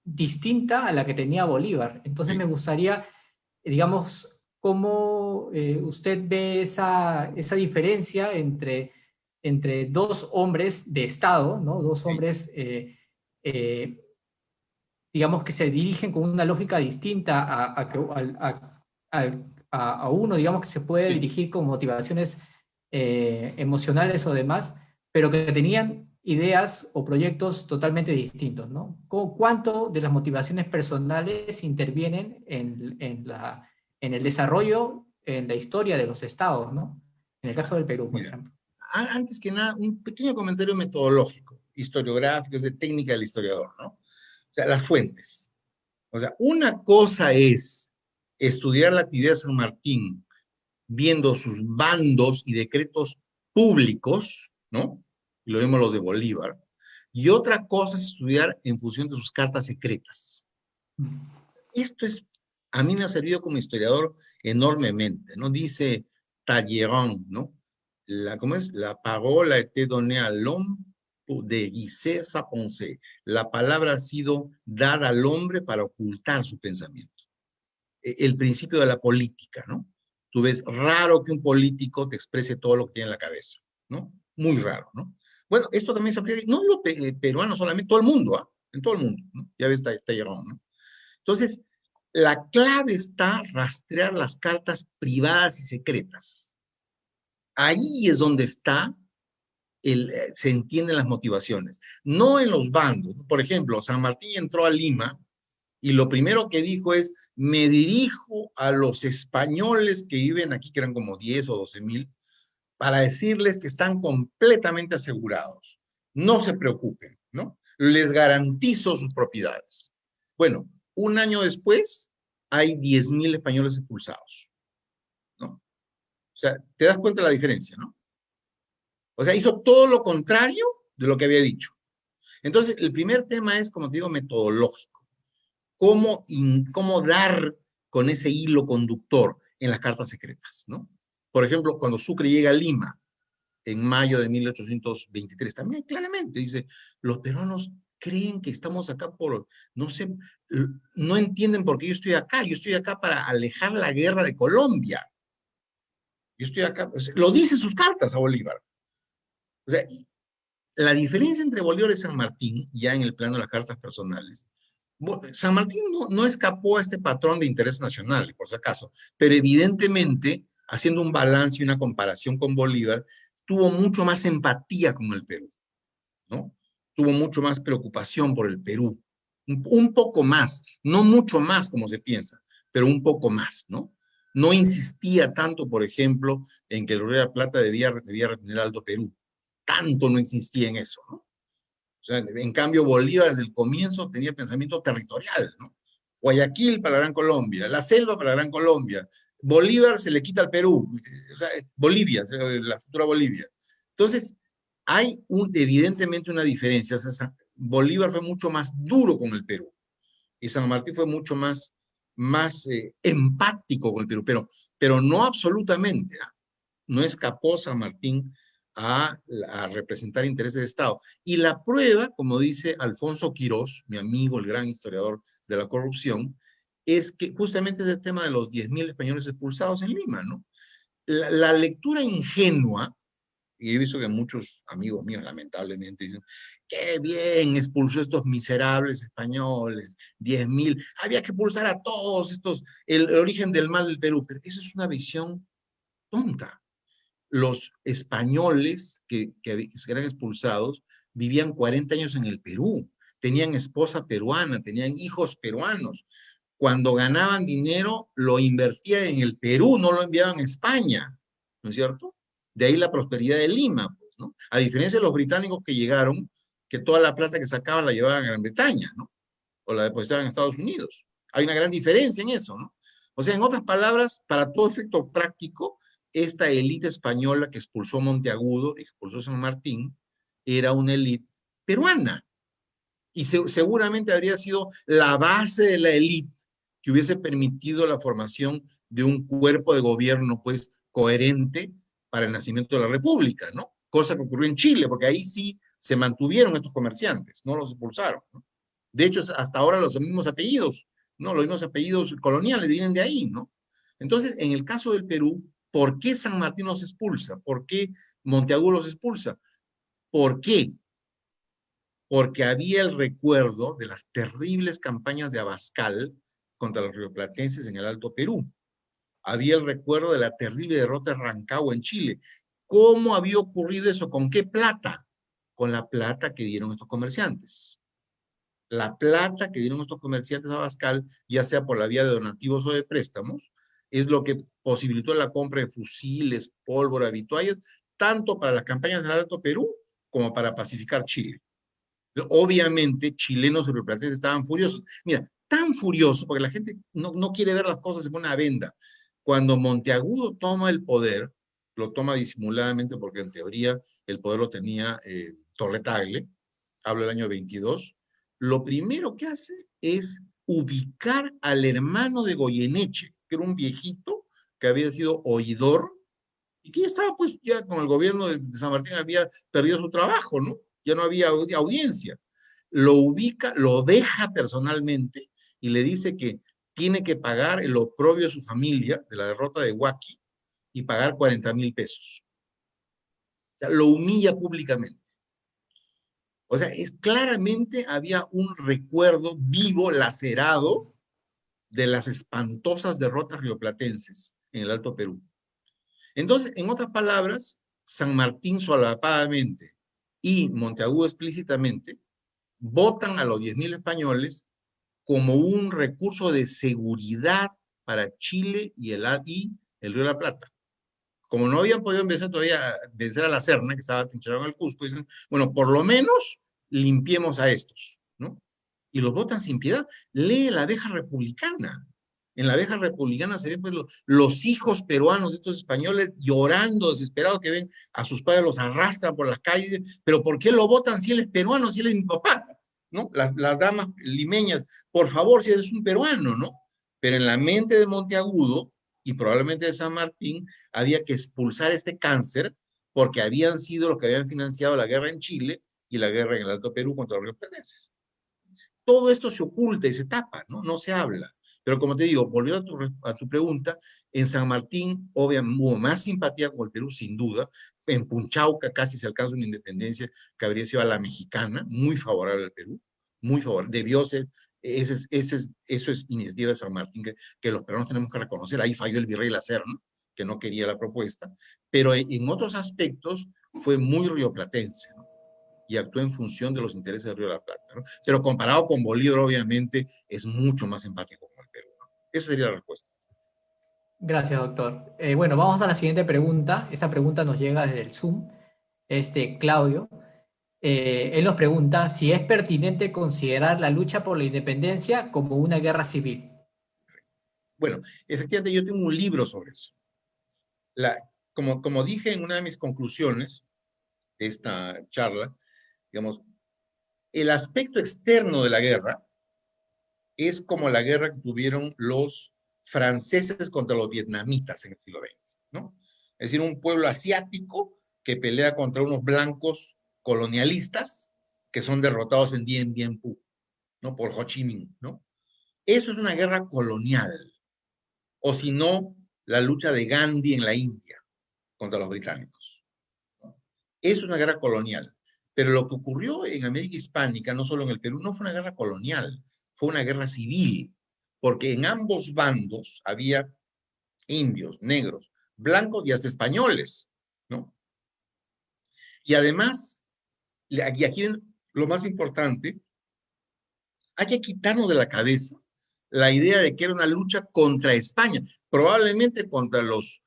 distinta a la que tenía Bolívar. Entonces sí. me gustaría, digamos, cómo usted ve esa diferencia entre entre dos hombres de Estado, ¿no? Dos Sí, hombres, digamos, que se dirigen con una lógica distinta a uno, digamos, que se puede sí. dirigir con motivaciones emocionales o demás, pero que tenían ideas o proyectos totalmente distintos, ¿no? ¿Cuánto de las motivaciones personales intervienen en el desarrollo, en la historia de los estados, ¿no? En el caso del Perú, por Mira, ejemplo. antes que nada, un pequeño comentario metodológico, historiográfico, es de técnica del historiador, ¿no? O sea, las fuentes. O sea, una cosa es estudiar la actividad de San Martín viendo sus bandos y decretos públicos, ¿no? Y lo vemos los de Bolívar. Y otra cosa es estudiar en función de sus cartas secretas. Esto es, a mí me ha servido como historiador enormemente, ¿no? Dice Talleyrand, ¿no? ¿Cómo es? La parole a été donnée à l'homme pour déguiser sa pensée. La palabra ha sido dada al hombre para ocultar su pensamiento. El principio de la política, ¿no? Tú ves raro que un político te exprese todo lo que tiene en la cabeza, ¿no? Muy raro, ¿no? Bueno, esto también se aplica, no digo peruano solamente, todo el mundo, ¿ah? En todo el mundo, ¿no? Ya ves, está llegando, ¿no? Entonces, la clave está rastrear las cartas privadas y secretas. Ahí es donde se entienden las motivaciones, no en los bandos. Por ejemplo, San Martín entró a Lima y lo primero que dijo es, me dirijo a los españoles que viven aquí, que eran como 10 o 12,000, para decirles que están completamente asegurados. No se preocupen, ¿no? Les garantizo sus propiedades. Bueno, un año después hay 10,000 españoles expulsados, ¿no? O sea, te das cuenta de la diferencia, ¿no? O sea, hizo todo lo contrario de lo que había dicho. Entonces, el primer tema es, como te digo, metodológico. Cómo dar con ese hilo conductor en las cartas secretas, ¿no? Por ejemplo, cuando Sucre llega a Lima en mayo de 1823, también claramente dice, los peruanos creen que estamos acá por, no sé, no entienden por qué yo estoy acá para alejar la guerra de Colombia, yo estoy acá, o sea, lo dice sus cartas a Bolívar. O sea, la diferencia entre Bolívar y San Martín, ya en el plano de las cartas personales, San Martín no escapó a este patrón de interés nacional, por si acaso, pero evidentemente, haciendo un balance y una comparación con Bolívar, tuvo mucho más empatía con el Perú, ¿no? Tuvo mucho más preocupación por el Perú, un poco más, no mucho más como se piensa, pero un poco más, ¿no? No insistía tanto, por ejemplo, en que el Río de la Plata debía retener Alto Perú. Tanto no insistía en eso, ¿no? O sea, en cambio, Bolívar desde el comienzo tenía pensamiento territorial, ¿no? Guayaquil para la Gran Colombia, la selva para la Gran Colombia. Bolívar se le quita al Perú, o sea, Bolivia, la futura Bolivia. Entonces, hay evidentemente una diferencia. O sea, Bolívar fue mucho más duro con el Perú y San Martín fue mucho más empático con el Perú, pero no absolutamente. ¿Ah? No escapó San Martín a representar intereses de Estado. Y la prueba, como dice Alfonso Quirós, mi amigo, el gran historiador de la corrupción, es que justamente es el tema de los 10,000 españoles expulsados en Lima, ¿no? La lectura ingenua, y he visto que muchos amigos míos lamentablemente dicen, qué bien, expulsó a estos miserables españoles, 10,000, había que expulsar a todos estos, el origen del mal del Perú, pero esa es una visión tonta. Los españoles que eran expulsados vivían 40 años en el Perú, tenían esposa peruana, tenían hijos peruanos. Cuando ganaban dinero, lo invertían en el Perú, no lo enviaban a España, ¿no es cierto? De ahí la prosperidad de Lima, pues, ¿no? A diferencia de los británicos que llegaron, que toda la plata que sacaban la llevaban a Gran Bretaña, ¿no? O la depositaban en Estados Unidos. Hay una gran diferencia en eso, ¿no? O sea, en otras palabras, para todo efecto práctico, esta élite española que expulsó Monteagudo y que expulsó San Martín era una élite peruana. Y seguramente habría sido la base de la élite que hubiese permitido la formación de un cuerpo de gobierno, pues, coherente para el nacimiento de la República, ¿no? Cosa que ocurrió en Chile, porque ahí sí se mantuvieron estos comerciantes, no los expulsaron, ¿no? De hecho, hasta ahora los mismos apellidos, ¿no? Los mismos apellidos coloniales vienen de ahí, ¿no? Entonces, en el caso del Perú, ¿por qué San Martín nos expulsa? ¿Por qué Monteagudo los expulsa. ¿Por qué? Porque había el recuerdo de las terribles campañas de Abascal contra los rioplatenses en el Alto Perú. Había el recuerdo de la terrible derrota de Rancagua en Chile. ¿Cómo había ocurrido eso? ¿Con qué plata? Con la plata que dieron estos comerciantes. La plata que dieron estos comerciantes a Abascal, ya sea por la vía de donativos o de préstamos, es lo que posibilitó la compra de fusiles, pólvora, vituallas, tanto para las campañas del Alto Perú como para pacificar Chile. Obviamente, chilenos y rioplatenses estaban furiosos. Mira, tan furiosos, porque la gente no quiere ver las cosas en una venda. Cuando Monteagudo toma el poder, lo toma disimuladamente porque en teoría el poder lo tenía Torre-Tagle, hablo del año 22, lo primero que hace es ubicar al hermano de Goyeneche, que era un viejito que había sido oidor y que ya estaba pues ya con el gobierno de San Martín había perdido su trabajo, ¿no? Ya no había audiencia. Lo ubica, lo deja personalmente y le dice que tiene que pagar el oprobio de su familia de la derrota de Huaki y pagar 40,000 pesos. O sea, lo humilla públicamente. O sea, claramente había un recuerdo vivo, lacerado, de las espantosas derrotas rioplatenses en el Alto Perú. Entonces, en otras palabras, San Martín solapadamente y Monteagudo explícitamente votan a los 10,000 españoles como un recurso de seguridad para Chile y el Río de la Plata. Como no habían podido vencer a la Serna, que estaba trincherado en el Cusco, dicen, bueno, por lo menos limpiemos a estos, ¿no? Y los votan sin piedad. Lee la abeja republicana. En la abeja republicana se ven pues, los hijos peruanos de estos españoles llorando, desesperados, que ven a sus padres, los arrastran por las calles, pero ¿por qué lo votan si él es peruano, si él es mi papá? ¿No? Las damas limeñas, por favor, si eres un peruano, ¿no? Pero en la mente de Monteagudo, y probablemente de San Martín, había que expulsar este cáncer porque habían sido los que habían financiado la guerra en Chile y la guerra en el Alto Perú contra los rioplatenses. Todo esto se oculta y se tapa, ¿no? No se habla. Pero como te digo, volviendo a tu pregunta, en San Martín, obviamente, hubo más simpatía con el Perú, sin duda. En Punchauca casi se alcanza una independencia que habría sido a la mexicana, muy favorable al Perú, muy favorable. Debió ser, eso es iniciativa de San Martín, que los peruanos tenemos que reconocer. Ahí falló el virrey Lacerna, que no quería la propuesta, pero en otros aspectos fue muy rioplatense, ¿no? Y actuó en función de los intereses del Río de la Plata, ¿no? Pero comparado con Bolívar, obviamente, es mucho más empático con el Perú, ¿no? Esa sería la respuesta. Gracias, doctor. Bueno, vamos a la siguiente pregunta. Esta pregunta nos llega desde el Zoom. Claudio, él nos pregunta si es pertinente considerar la lucha por la independencia como una guerra civil. Bueno, efectivamente yo tengo un libro sobre eso. Como dije en una de mis conclusiones de esta charla, digamos, el aspecto externo de la guerra es como la guerra que tuvieron los franceses contra los vietnamitas en el siglo XX, ¿no? Es decir, un pueblo asiático que pelea contra unos blancos colonialistas que son derrotados en Dien Bien Phu, ¿no? Por Ho Chi Minh, ¿no? Eso es una guerra colonial. O si no, la lucha de Gandhi en la India contra los británicos, ¿no? Es una guerra colonial. Pero lo que ocurrió en América Hispánica, no solo en el Perú, no fue una guerra colonial, fue una guerra civil, porque en ambos bandos había indios, negros, blancos y hasta españoles, ¿no? Y además, y aquí lo más importante, hay que quitarnos de la cabeza la idea de que era una lucha contra España, probablemente contra los,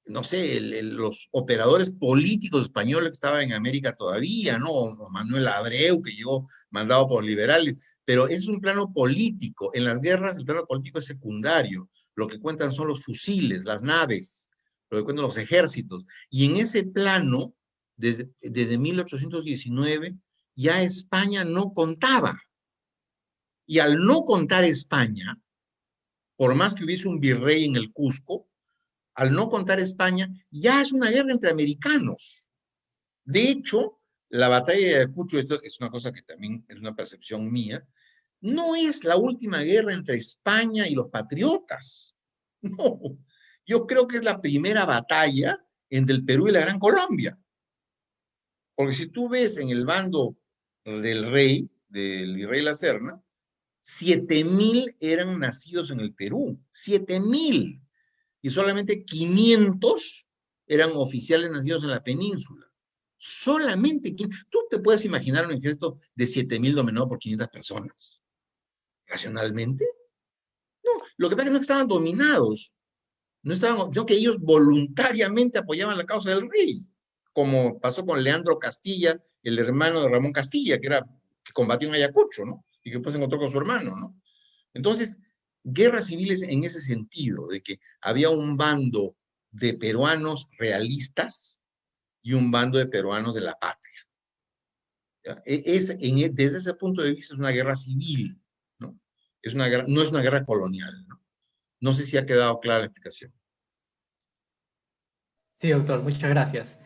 no sé, los operadores políticos españoles que estaban en América todavía, ¿no? O Manuel Abreu, que llegó mandado por liberales, pero es un plano político. En las guerras el plano político es secundario. Lo que cuentan son los fusiles, las naves, lo que cuentan los ejércitos. Y en ese plano, desde 1819, ya España no contaba. Y al no contar España, por más que hubiese un virrey en el Cusco, al no contar España, ya es una guerra entre americanos. De hecho, la batalla de Ayacucho, esto es una cosa que también es una percepción mía, no es la última guerra entre España y los patriotas. No, yo creo que es la primera batalla entre el Perú y la Gran Colombia. Porque si tú ves en el bando del virrey La Serna, 7.000 eran nacidos en el Perú, 7.000, y solamente 500 eran oficiales nacidos en la península. Solamente 500. ¿Tú te puedes imaginar un ejército de 7.000 dominado por 500 personas? ¿Racionalmente? No, lo que pasa es que no estaban dominados, no estaban, sino que ellos voluntariamente apoyaban la causa del rey, como pasó con Leandro Castilla, el hermano de Ramón Castilla, que combatió en Ayacucho, ¿no? Y que después se encontró con su hermano, ¿no? Entonces, guerras civiles en ese sentido, de que había un bando de peruanos realistas y un bando de peruanos de la patria. Desde ese punto de vista es una guerra civil, ¿no? No es una guerra colonial, ¿no? No sé si ha quedado clara la explicación. Sí, doctor, muchas gracias.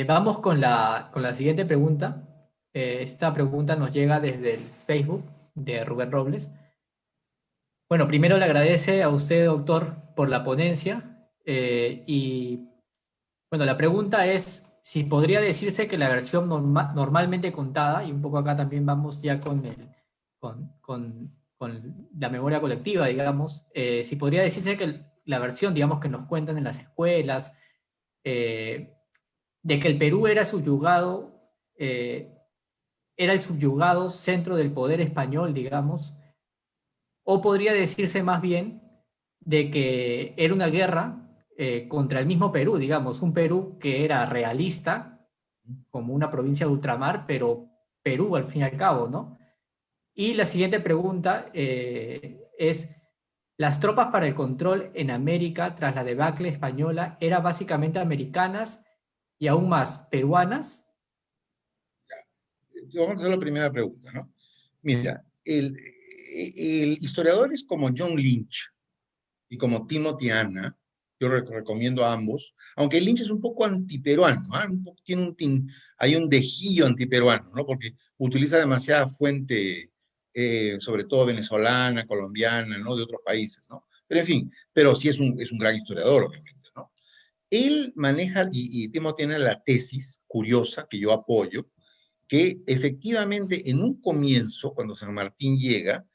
Vamos con la siguiente pregunta. Esta pregunta nos llega desde el Facebook de Rubén Robles. Bueno, primero le agradece a usted, doctor, por la ponencia. Y bueno, la pregunta es si podría decirse que la versión normalmente contada, y un poco acá también vamos ya con la memoria colectiva, digamos, si podría decirse que la versión, digamos, que nos cuentan en las escuelas, eh, de que el Perú era el subyugado centro del poder español, digamos, o podría decirse más bien de que era una guerra contra el mismo Perú, digamos, un Perú que era realista, como una provincia de ultramar, pero Perú al fin y al cabo, ¿no? Y la siguiente pregunta es, ¿las tropas para el control en América tras la debacle española eran básicamente americanas y aún más peruanas? Vamos a hacer la primera pregunta, ¿no? Mira, historiadores como John Lynch y como Timothy Anna, yo recomiendo a ambos, aunque Lynch es un poco antiperuano, ¿eh? Hay un dejillo antiperuano, ¿no? Porque utiliza demasiada fuente, sobre todo venezolana, colombiana, ¿no? De otros países, ¿no? Pero en fin, pero sí es un gran historiador, obviamente, ¿no? Él maneja, y Timothy tiene la tesis curiosa que yo apoyo, que efectivamente en un comienzo, cuando San Martín llega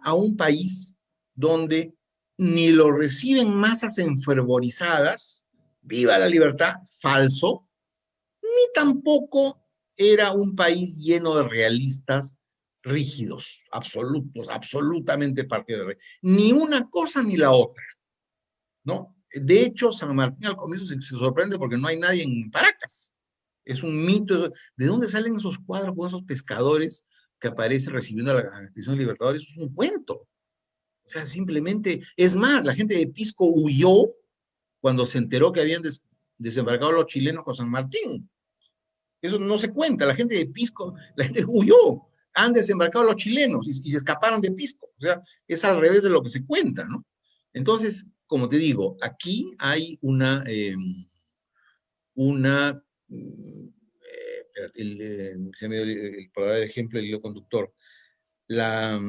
a un país donde ni lo reciben masas enfervorizadas, viva la libertad, falso, ni tampoco era un país lleno de realistas rígidos, absolutos, absolutamente partidarios, ni una cosa ni la otra, ¿no? De hecho, San Martín al comienzo se sorprende porque no hay nadie en Paracas. Es un mito. ¿De dónde salen esos cuadros con esos pescadores que aparecen recibiendo la expedición de Libertadores? Eso es un cuento. O sea, simplemente, es más, la gente de Pisco huyó cuando se enteró que habían desembarcado los chilenos con San Martín. Eso no se cuenta. La gente de Pisco, la gente huyó. Han desembarcado los chilenos y se escaparon de Pisco. O sea, es al revés de lo que se cuenta, ¿no? Entonces, como te digo, aquí hay una para dar ejemplo, el hilo conductor, la,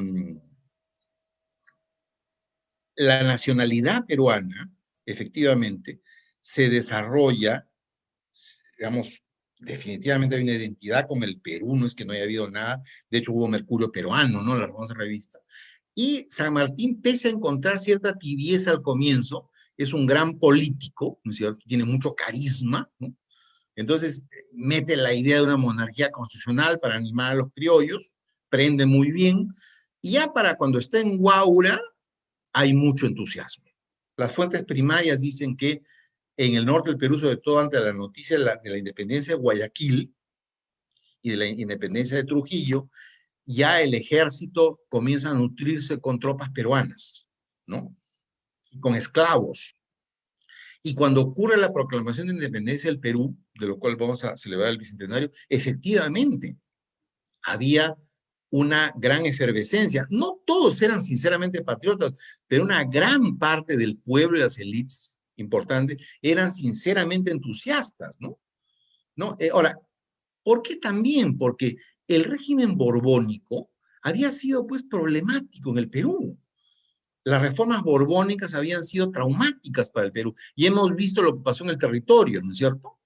la nacionalidad peruana, efectivamente, se desarrolla, digamos, definitivamente hay una identidad con el Perú, no es que no haya habido nada, de hecho hubo Mercurio peruano, ¿no? La famosa revista. Y San Martín, pese a encontrar cierta tibieza al comienzo, es un gran político, ¿no es cierto? Tiene mucho carisma, ¿no? Entonces, mete la idea de una monarquía constitucional para animar a los criollos, prende muy bien, y ya para cuando está en Guaura, hay mucho entusiasmo. Las fuentes primarias dicen que en el norte del Perú, sobre todo ante la noticia de la independencia de Guayaquil y de la independencia de Trujillo, ya el ejército comienza a nutrirse con tropas peruanas, ¿no? Con esclavos. Y cuando ocurre la proclamación de independencia del Perú, de lo cual vamos a celebrar el bicentenario, efectivamente había una gran efervescencia. No todos eran sinceramente patriotas, pero una gran parte del pueblo y las élites importantes eran sinceramente entusiastas, ¿no? ¿No? Ahora, ¿por qué también? Porque el régimen borbónico había sido pues problemático en el Perú. Las reformas borbónicas habían sido traumáticas para el Perú y hemos visto lo que pasó en el territorio, ¿no es cierto?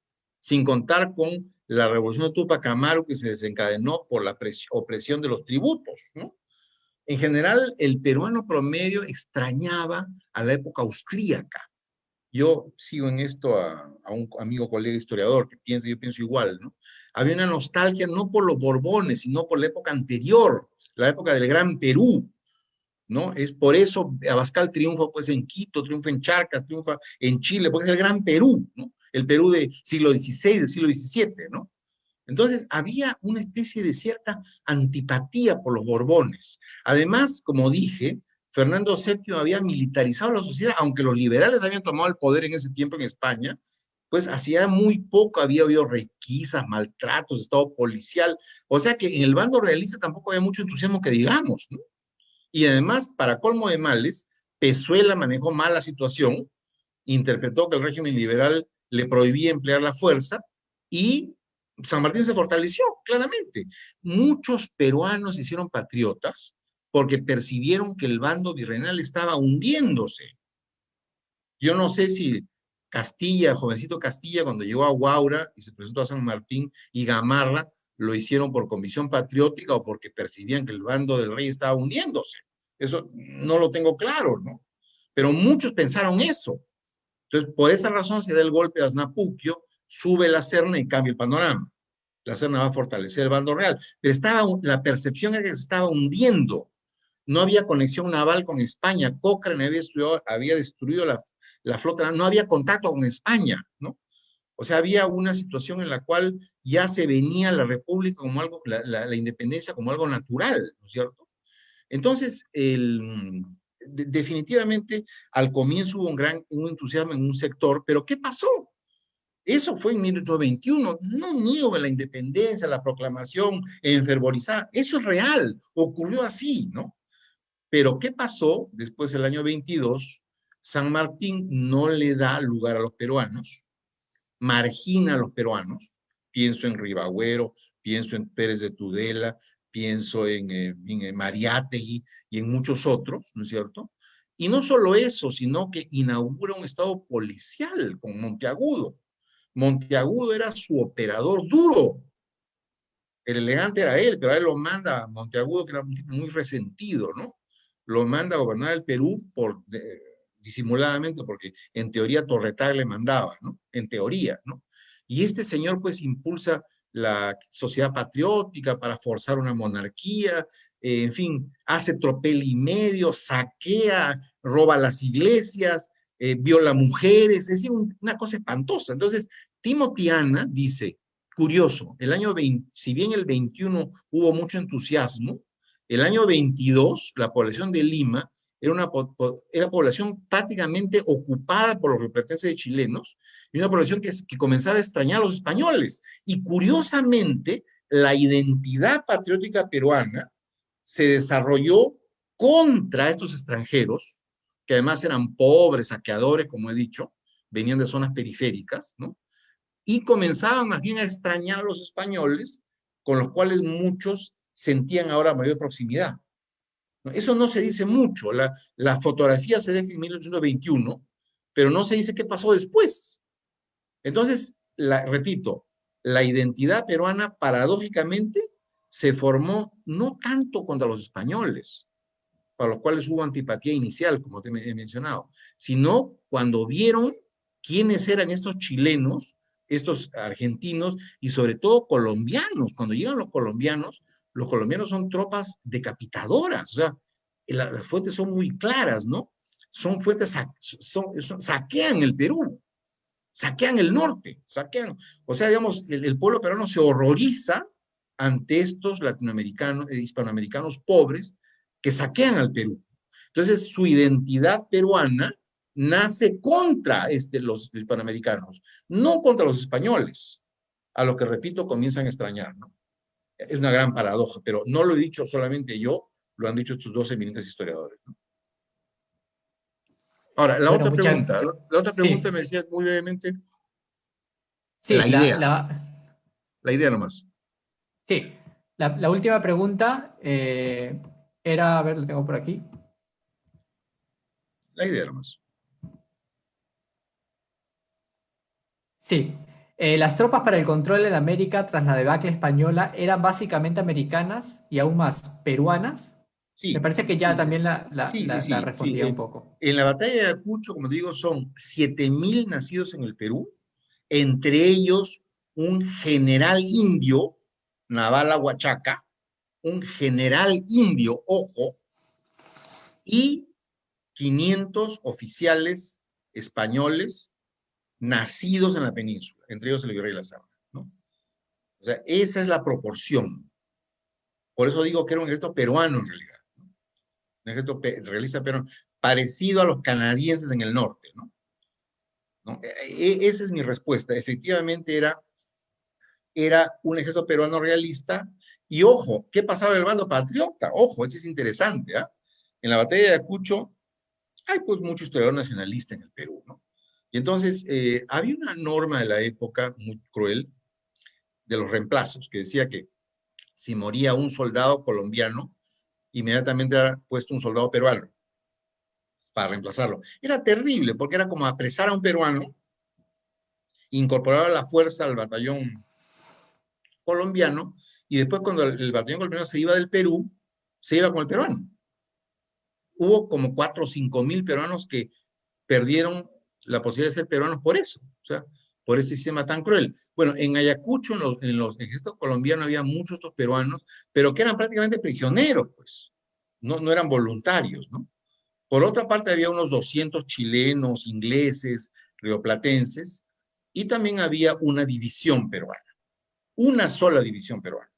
sin contar con la revolución de Tupac Amaru que se desencadenó por la opresión de los tributos, ¿no? En general, el peruano promedio extrañaba a la época austríaca. Yo sigo en esto a un amigo colega historiador que piensa, yo pienso igual, ¿no? Había una nostalgia no por los Borbones, sino por la época anterior, la época del Gran Perú, ¿no? Es por eso Abascal triunfa pues en Quito, triunfa en Charcas, triunfa en Chile, porque es el Gran Perú, ¿no? El Perú del siglo XVI, del siglo XVII, ¿no? Entonces había una especie de cierta antipatía por los Borbones. Además, como dije, Fernando VII había militarizado la sociedad, aunque los liberales habían tomado el poder en ese tiempo en España, pues hacía muy poco había habido requisas, maltratos, estado policial, o sea que en el bando realista tampoco había mucho entusiasmo que digamos, ¿no? Y además, para colmo de males, Pezuela manejó mal la situación, interpretó que el régimen liberal le prohibía emplear la fuerza y San Martín se fortaleció, claramente. Muchos peruanos se hicieron patriotas porque percibieron que el bando virreinal estaba hundiéndose. Yo no sé si Castilla, jovencito Castilla, cuando llegó a Huaura y se presentó a San Martín y Gamarra, lo hicieron por convicción patriótica o porque percibían que el bando del rey estaba hundiéndose. Eso no lo tengo claro, ¿no? Pero muchos pensaron eso. Entonces, por esa razón se da el golpe de Asnapuquio, sube la Serna y cambia el panorama. La Serna va a fortalecer el bando real. Pero la percepción era que se estaba hundiendo. No había conexión naval con España. Cochrane había destruido la flota, no había contacto con España, ¿no? O sea, había una situación en la cual ya se venía la república como algo, la independencia como algo natural, ¿no es cierto? Entonces, definitivamente al comienzo hubo un entusiasmo en un sector, pero ¿qué pasó? Eso fue en 1821, no niego la independencia, la proclamación enfervorizada, eso es real, ocurrió así, ¿no? Pero ¿qué pasó después del año 22? San Martín no le da lugar a los peruanos, margina a los peruanos, pienso en Ribagüero, pienso en Pérez de Tudela, pienso en Mariátegui y en muchos otros, ¿no es cierto? Y no solo eso, sino que inaugura un estado policial con Monteagudo. Monteagudo era su operador duro. El elegante era él, pero a él lo manda Monteagudo, que era un tipo muy resentido, ¿no? Lo manda a gobernar el Perú disimuladamente, porque en teoría Torretag le mandaba, ¿no? En teoría, ¿no? Y este señor pues impulsa la sociedad patriótica para forzar una monarquía, en fin, hace tropel y medio, saquea, roba las iglesias, viola mujeres, es decir, una cosa espantosa. Entonces, Timotiana dice, curioso, el año 20, si bien el 21 hubo mucho entusiasmo, el año 22 la población de Lima era población prácticamente ocupada por los representantes de chilenos y una población que comenzaba a extrañar a los españoles. Y curiosamente, la identidad patriótica peruana se desarrolló contra estos extranjeros, que además eran pobres, saqueadores, como he dicho, venían de zonas periféricas, ¿no? Y comenzaban más bien a extrañar a los españoles, con los cuales muchos sentían ahora mayor proximidad. Eso no se dice mucho. La fotografía se deja en 1821, pero no se dice qué pasó después. Entonces, repito, la identidad peruana paradójicamente se formó no tanto contra los españoles, para los cuales hubo antipatía inicial, como te he mencionado, sino cuando vieron quiénes eran estos chilenos, estos argentinos y sobre todo colombianos. Cuando llegan los colombianos son tropas decapitadoras, o sea, las fuentes son muy claras, ¿no? Son fuentes, saquean el Perú, saquean el norte, saquean, o sea, digamos, el pueblo peruano se horroriza ante estos latinoamericanos, hispanoamericanos pobres que saquean al Perú. Entonces, su identidad peruana nace contra los hispanoamericanos, no contra los españoles, a lo que, repito, comienzan a extrañar, ¿no? Es una gran paradoja, pero no lo he dicho solamente yo, lo han dicho estos dos eminentes historiadores, ¿no? Ahora, Bueno, la otra pregunta sí, me decías muy brevemente, sí, la idea nomás. sí. La última pregunta era, a ver, lo tengo por aquí. La idea nomás. Sí. Las tropas para el control en América tras la debacle española eran básicamente americanas y aún más peruanas. Me Sí, parece que ya sí, también la sí. respondía un poco. En la batalla de Ayacucho, como te digo, son 7.000 nacidos en el Perú, entre ellos un general indio, Navala Huachaca, un general indio, ojo, y 500 oficiales españoles nacidos en la península, entre ellos el virrey La Serna, ¿no? O sea, esa es la proporción. Por eso digo que era un ejército peruano en realidad, ¿no? Un ejército realista peruano, parecido a los canadienses en el norte, ¿no? ¿No? Esa es mi respuesta. Efectivamente era un ejército peruano realista. Y ojo, ¿qué pasaba en el bando patriota? Ojo, eso es interesante, ¿ah? En la batalla de Ayacucho hay pues mucho historiador nacionalista en el Perú, ¿no? Y entonces había una norma de la época muy cruel de los reemplazos, que decía que si moría un soldado colombiano, inmediatamente era puesto un soldado peruano para reemplazarlo. Era terrible, porque era como apresar a un peruano, incorporar a la fuerza al batallón colombiano, y después cuando el batallón colombiano se iba del Perú, se iba con el peruano. Hubo como 4 o 5 mil peruanos que perdieron la posibilidad de ser peruanos por eso, o sea, por ese sistema tan cruel. Bueno, en Ayacucho, en los ejércitos colombianos, había muchos estos peruanos, pero que eran prácticamente prisioneros, pues, no eran voluntarios, ¿no? Por otra parte, había unos 200 chilenos, ingleses, rioplatenses, y también había una división peruana, una sola división peruana.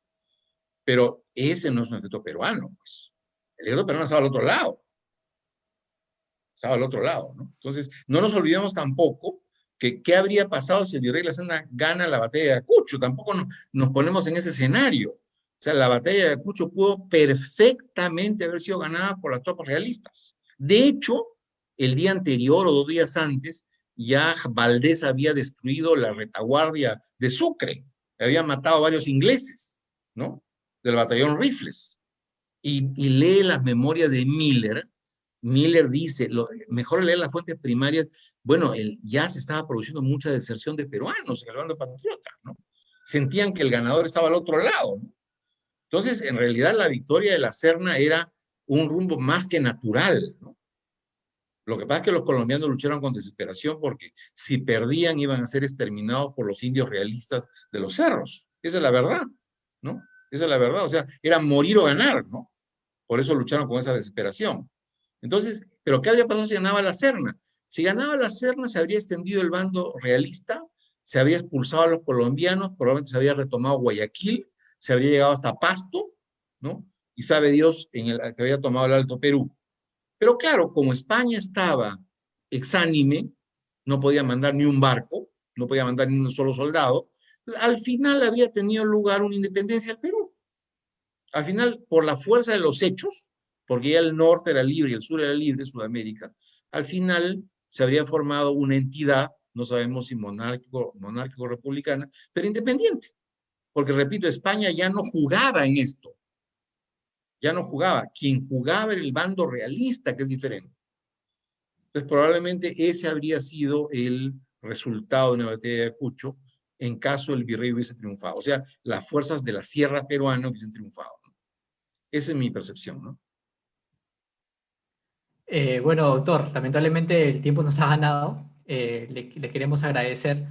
Pero ese no es un ejército peruano, pues. El ejército peruano estaba al otro lado. Estaba al otro lado, ¿no? Entonces, no nos olvidemos tampoco que qué habría pasado si el virrey La Serna gana la batalla de Ayacucho. Tampoco nos ponemos en ese escenario. O sea, la batalla de Ayacucho pudo perfectamente haber sido ganada por las tropas realistas. De hecho, el día anterior o 2 días antes, ya Valdés había destruido la retaguardia de Sucre. Había matado a varios ingleses, ¿no? Del batallón Rifles. Y lee las memorias de Miller. Miller dice, mejor leer las fuentes primarias, bueno, ya se estaba produciendo mucha deserción de peruanos en el bando patriota, ¿no? Sentían que el ganador estaba al otro lado, ¿no? Entonces, en realidad, la victoria de la Serna era un rumbo más que natural, ¿no? Lo que pasa es que los colombianos lucharon con desesperación porque si perdían iban a ser exterminados por los indios realistas de los cerros. Esa es la verdad, ¿no? Esa es la verdad, o sea, era morir o ganar, ¿no? Por eso lucharon con esa desesperación. Entonces, ¿pero qué habría pasado si ganaba la Serna? Si ganaba la Serna, se habría extendido el bando realista, se habría expulsado a los colombianos, probablemente se habría retomado Guayaquil, se habría llegado hasta Pasto, ¿no? Y sabe Dios que había tomado el Alto Perú. Pero claro, como España estaba exánime, no podía mandar ni un barco, no podía mandar ni un solo soldado, pues al final habría tenido lugar una independencia del Perú. Al final, por la fuerza de los hechos, porque ya el norte era libre y el sur era libre, Sudamérica, al final se habría formado una entidad, no sabemos si monárquico republicana, pero independiente. Porque, repito, España ya no jugaba en esto, ya no jugaba. Quien jugaba era el bando realista, que es diferente. Entonces, probablemente ese habría sido el resultado de una batalla de Ayacucho en caso el virrey hubiese triunfado. O sea, las fuerzas de la sierra peruana hubiesen triunfado. Esa es mi percepción, ¿no? Bueno, doctor, lamentablemente el tiempo nos ha ganado. Le queremos agradecer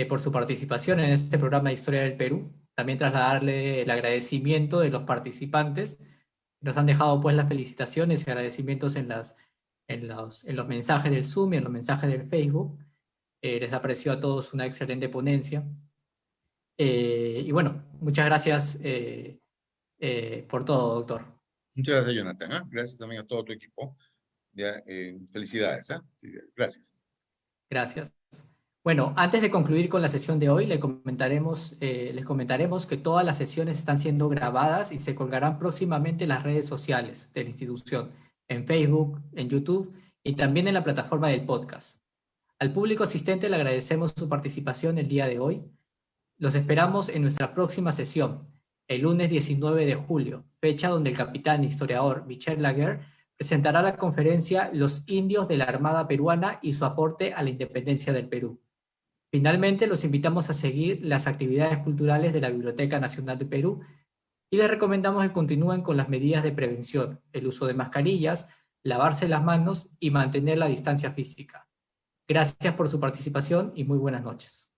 por su participación en este programa de Historia del Perú. También trasladarle el agradecimiento de los participantes. Nos han dejado pues las felicitaciones y agradecimientos en los mensajes del Zoom y en los mensajes del Facebook. Les aprecio a todos una excelente ponencia. Y bueno, muchas gracias por todo, doctor. Muchas gracias, Jonathan. ¿Ah? Gracias también a todo tu equipo. Ya, felicidades. ¿Ah? Sí, gracias. Gracias. Bueno, antes de concluir con la sesión de hoy, les comentaremos que todas las sesiones están siendo grabadas y se colgarán próximamente en las redes sociales de la institución, en Facebook, en YouTube y también en la plataforma del podcast. Al público asistente le agradecemos su participación el día de hoy. Los esperamos en nuestra próxima sesión, el lunes 19 de julio, fecha donde el capitán e historiador Michel Laguerre presentará la conferencia Los indios de la Armada Peruana y su aporte a la independencia del Perú. Finalmente, los invitamos a seguir las actividades culturales de la Biblioteca Nacional de Perú y les recomendamos que continúen con las medidas de prevención, el uso de mascarillas, lavarse las manos y mantener la distancia física. Gracias por su participación y muy buenas noches.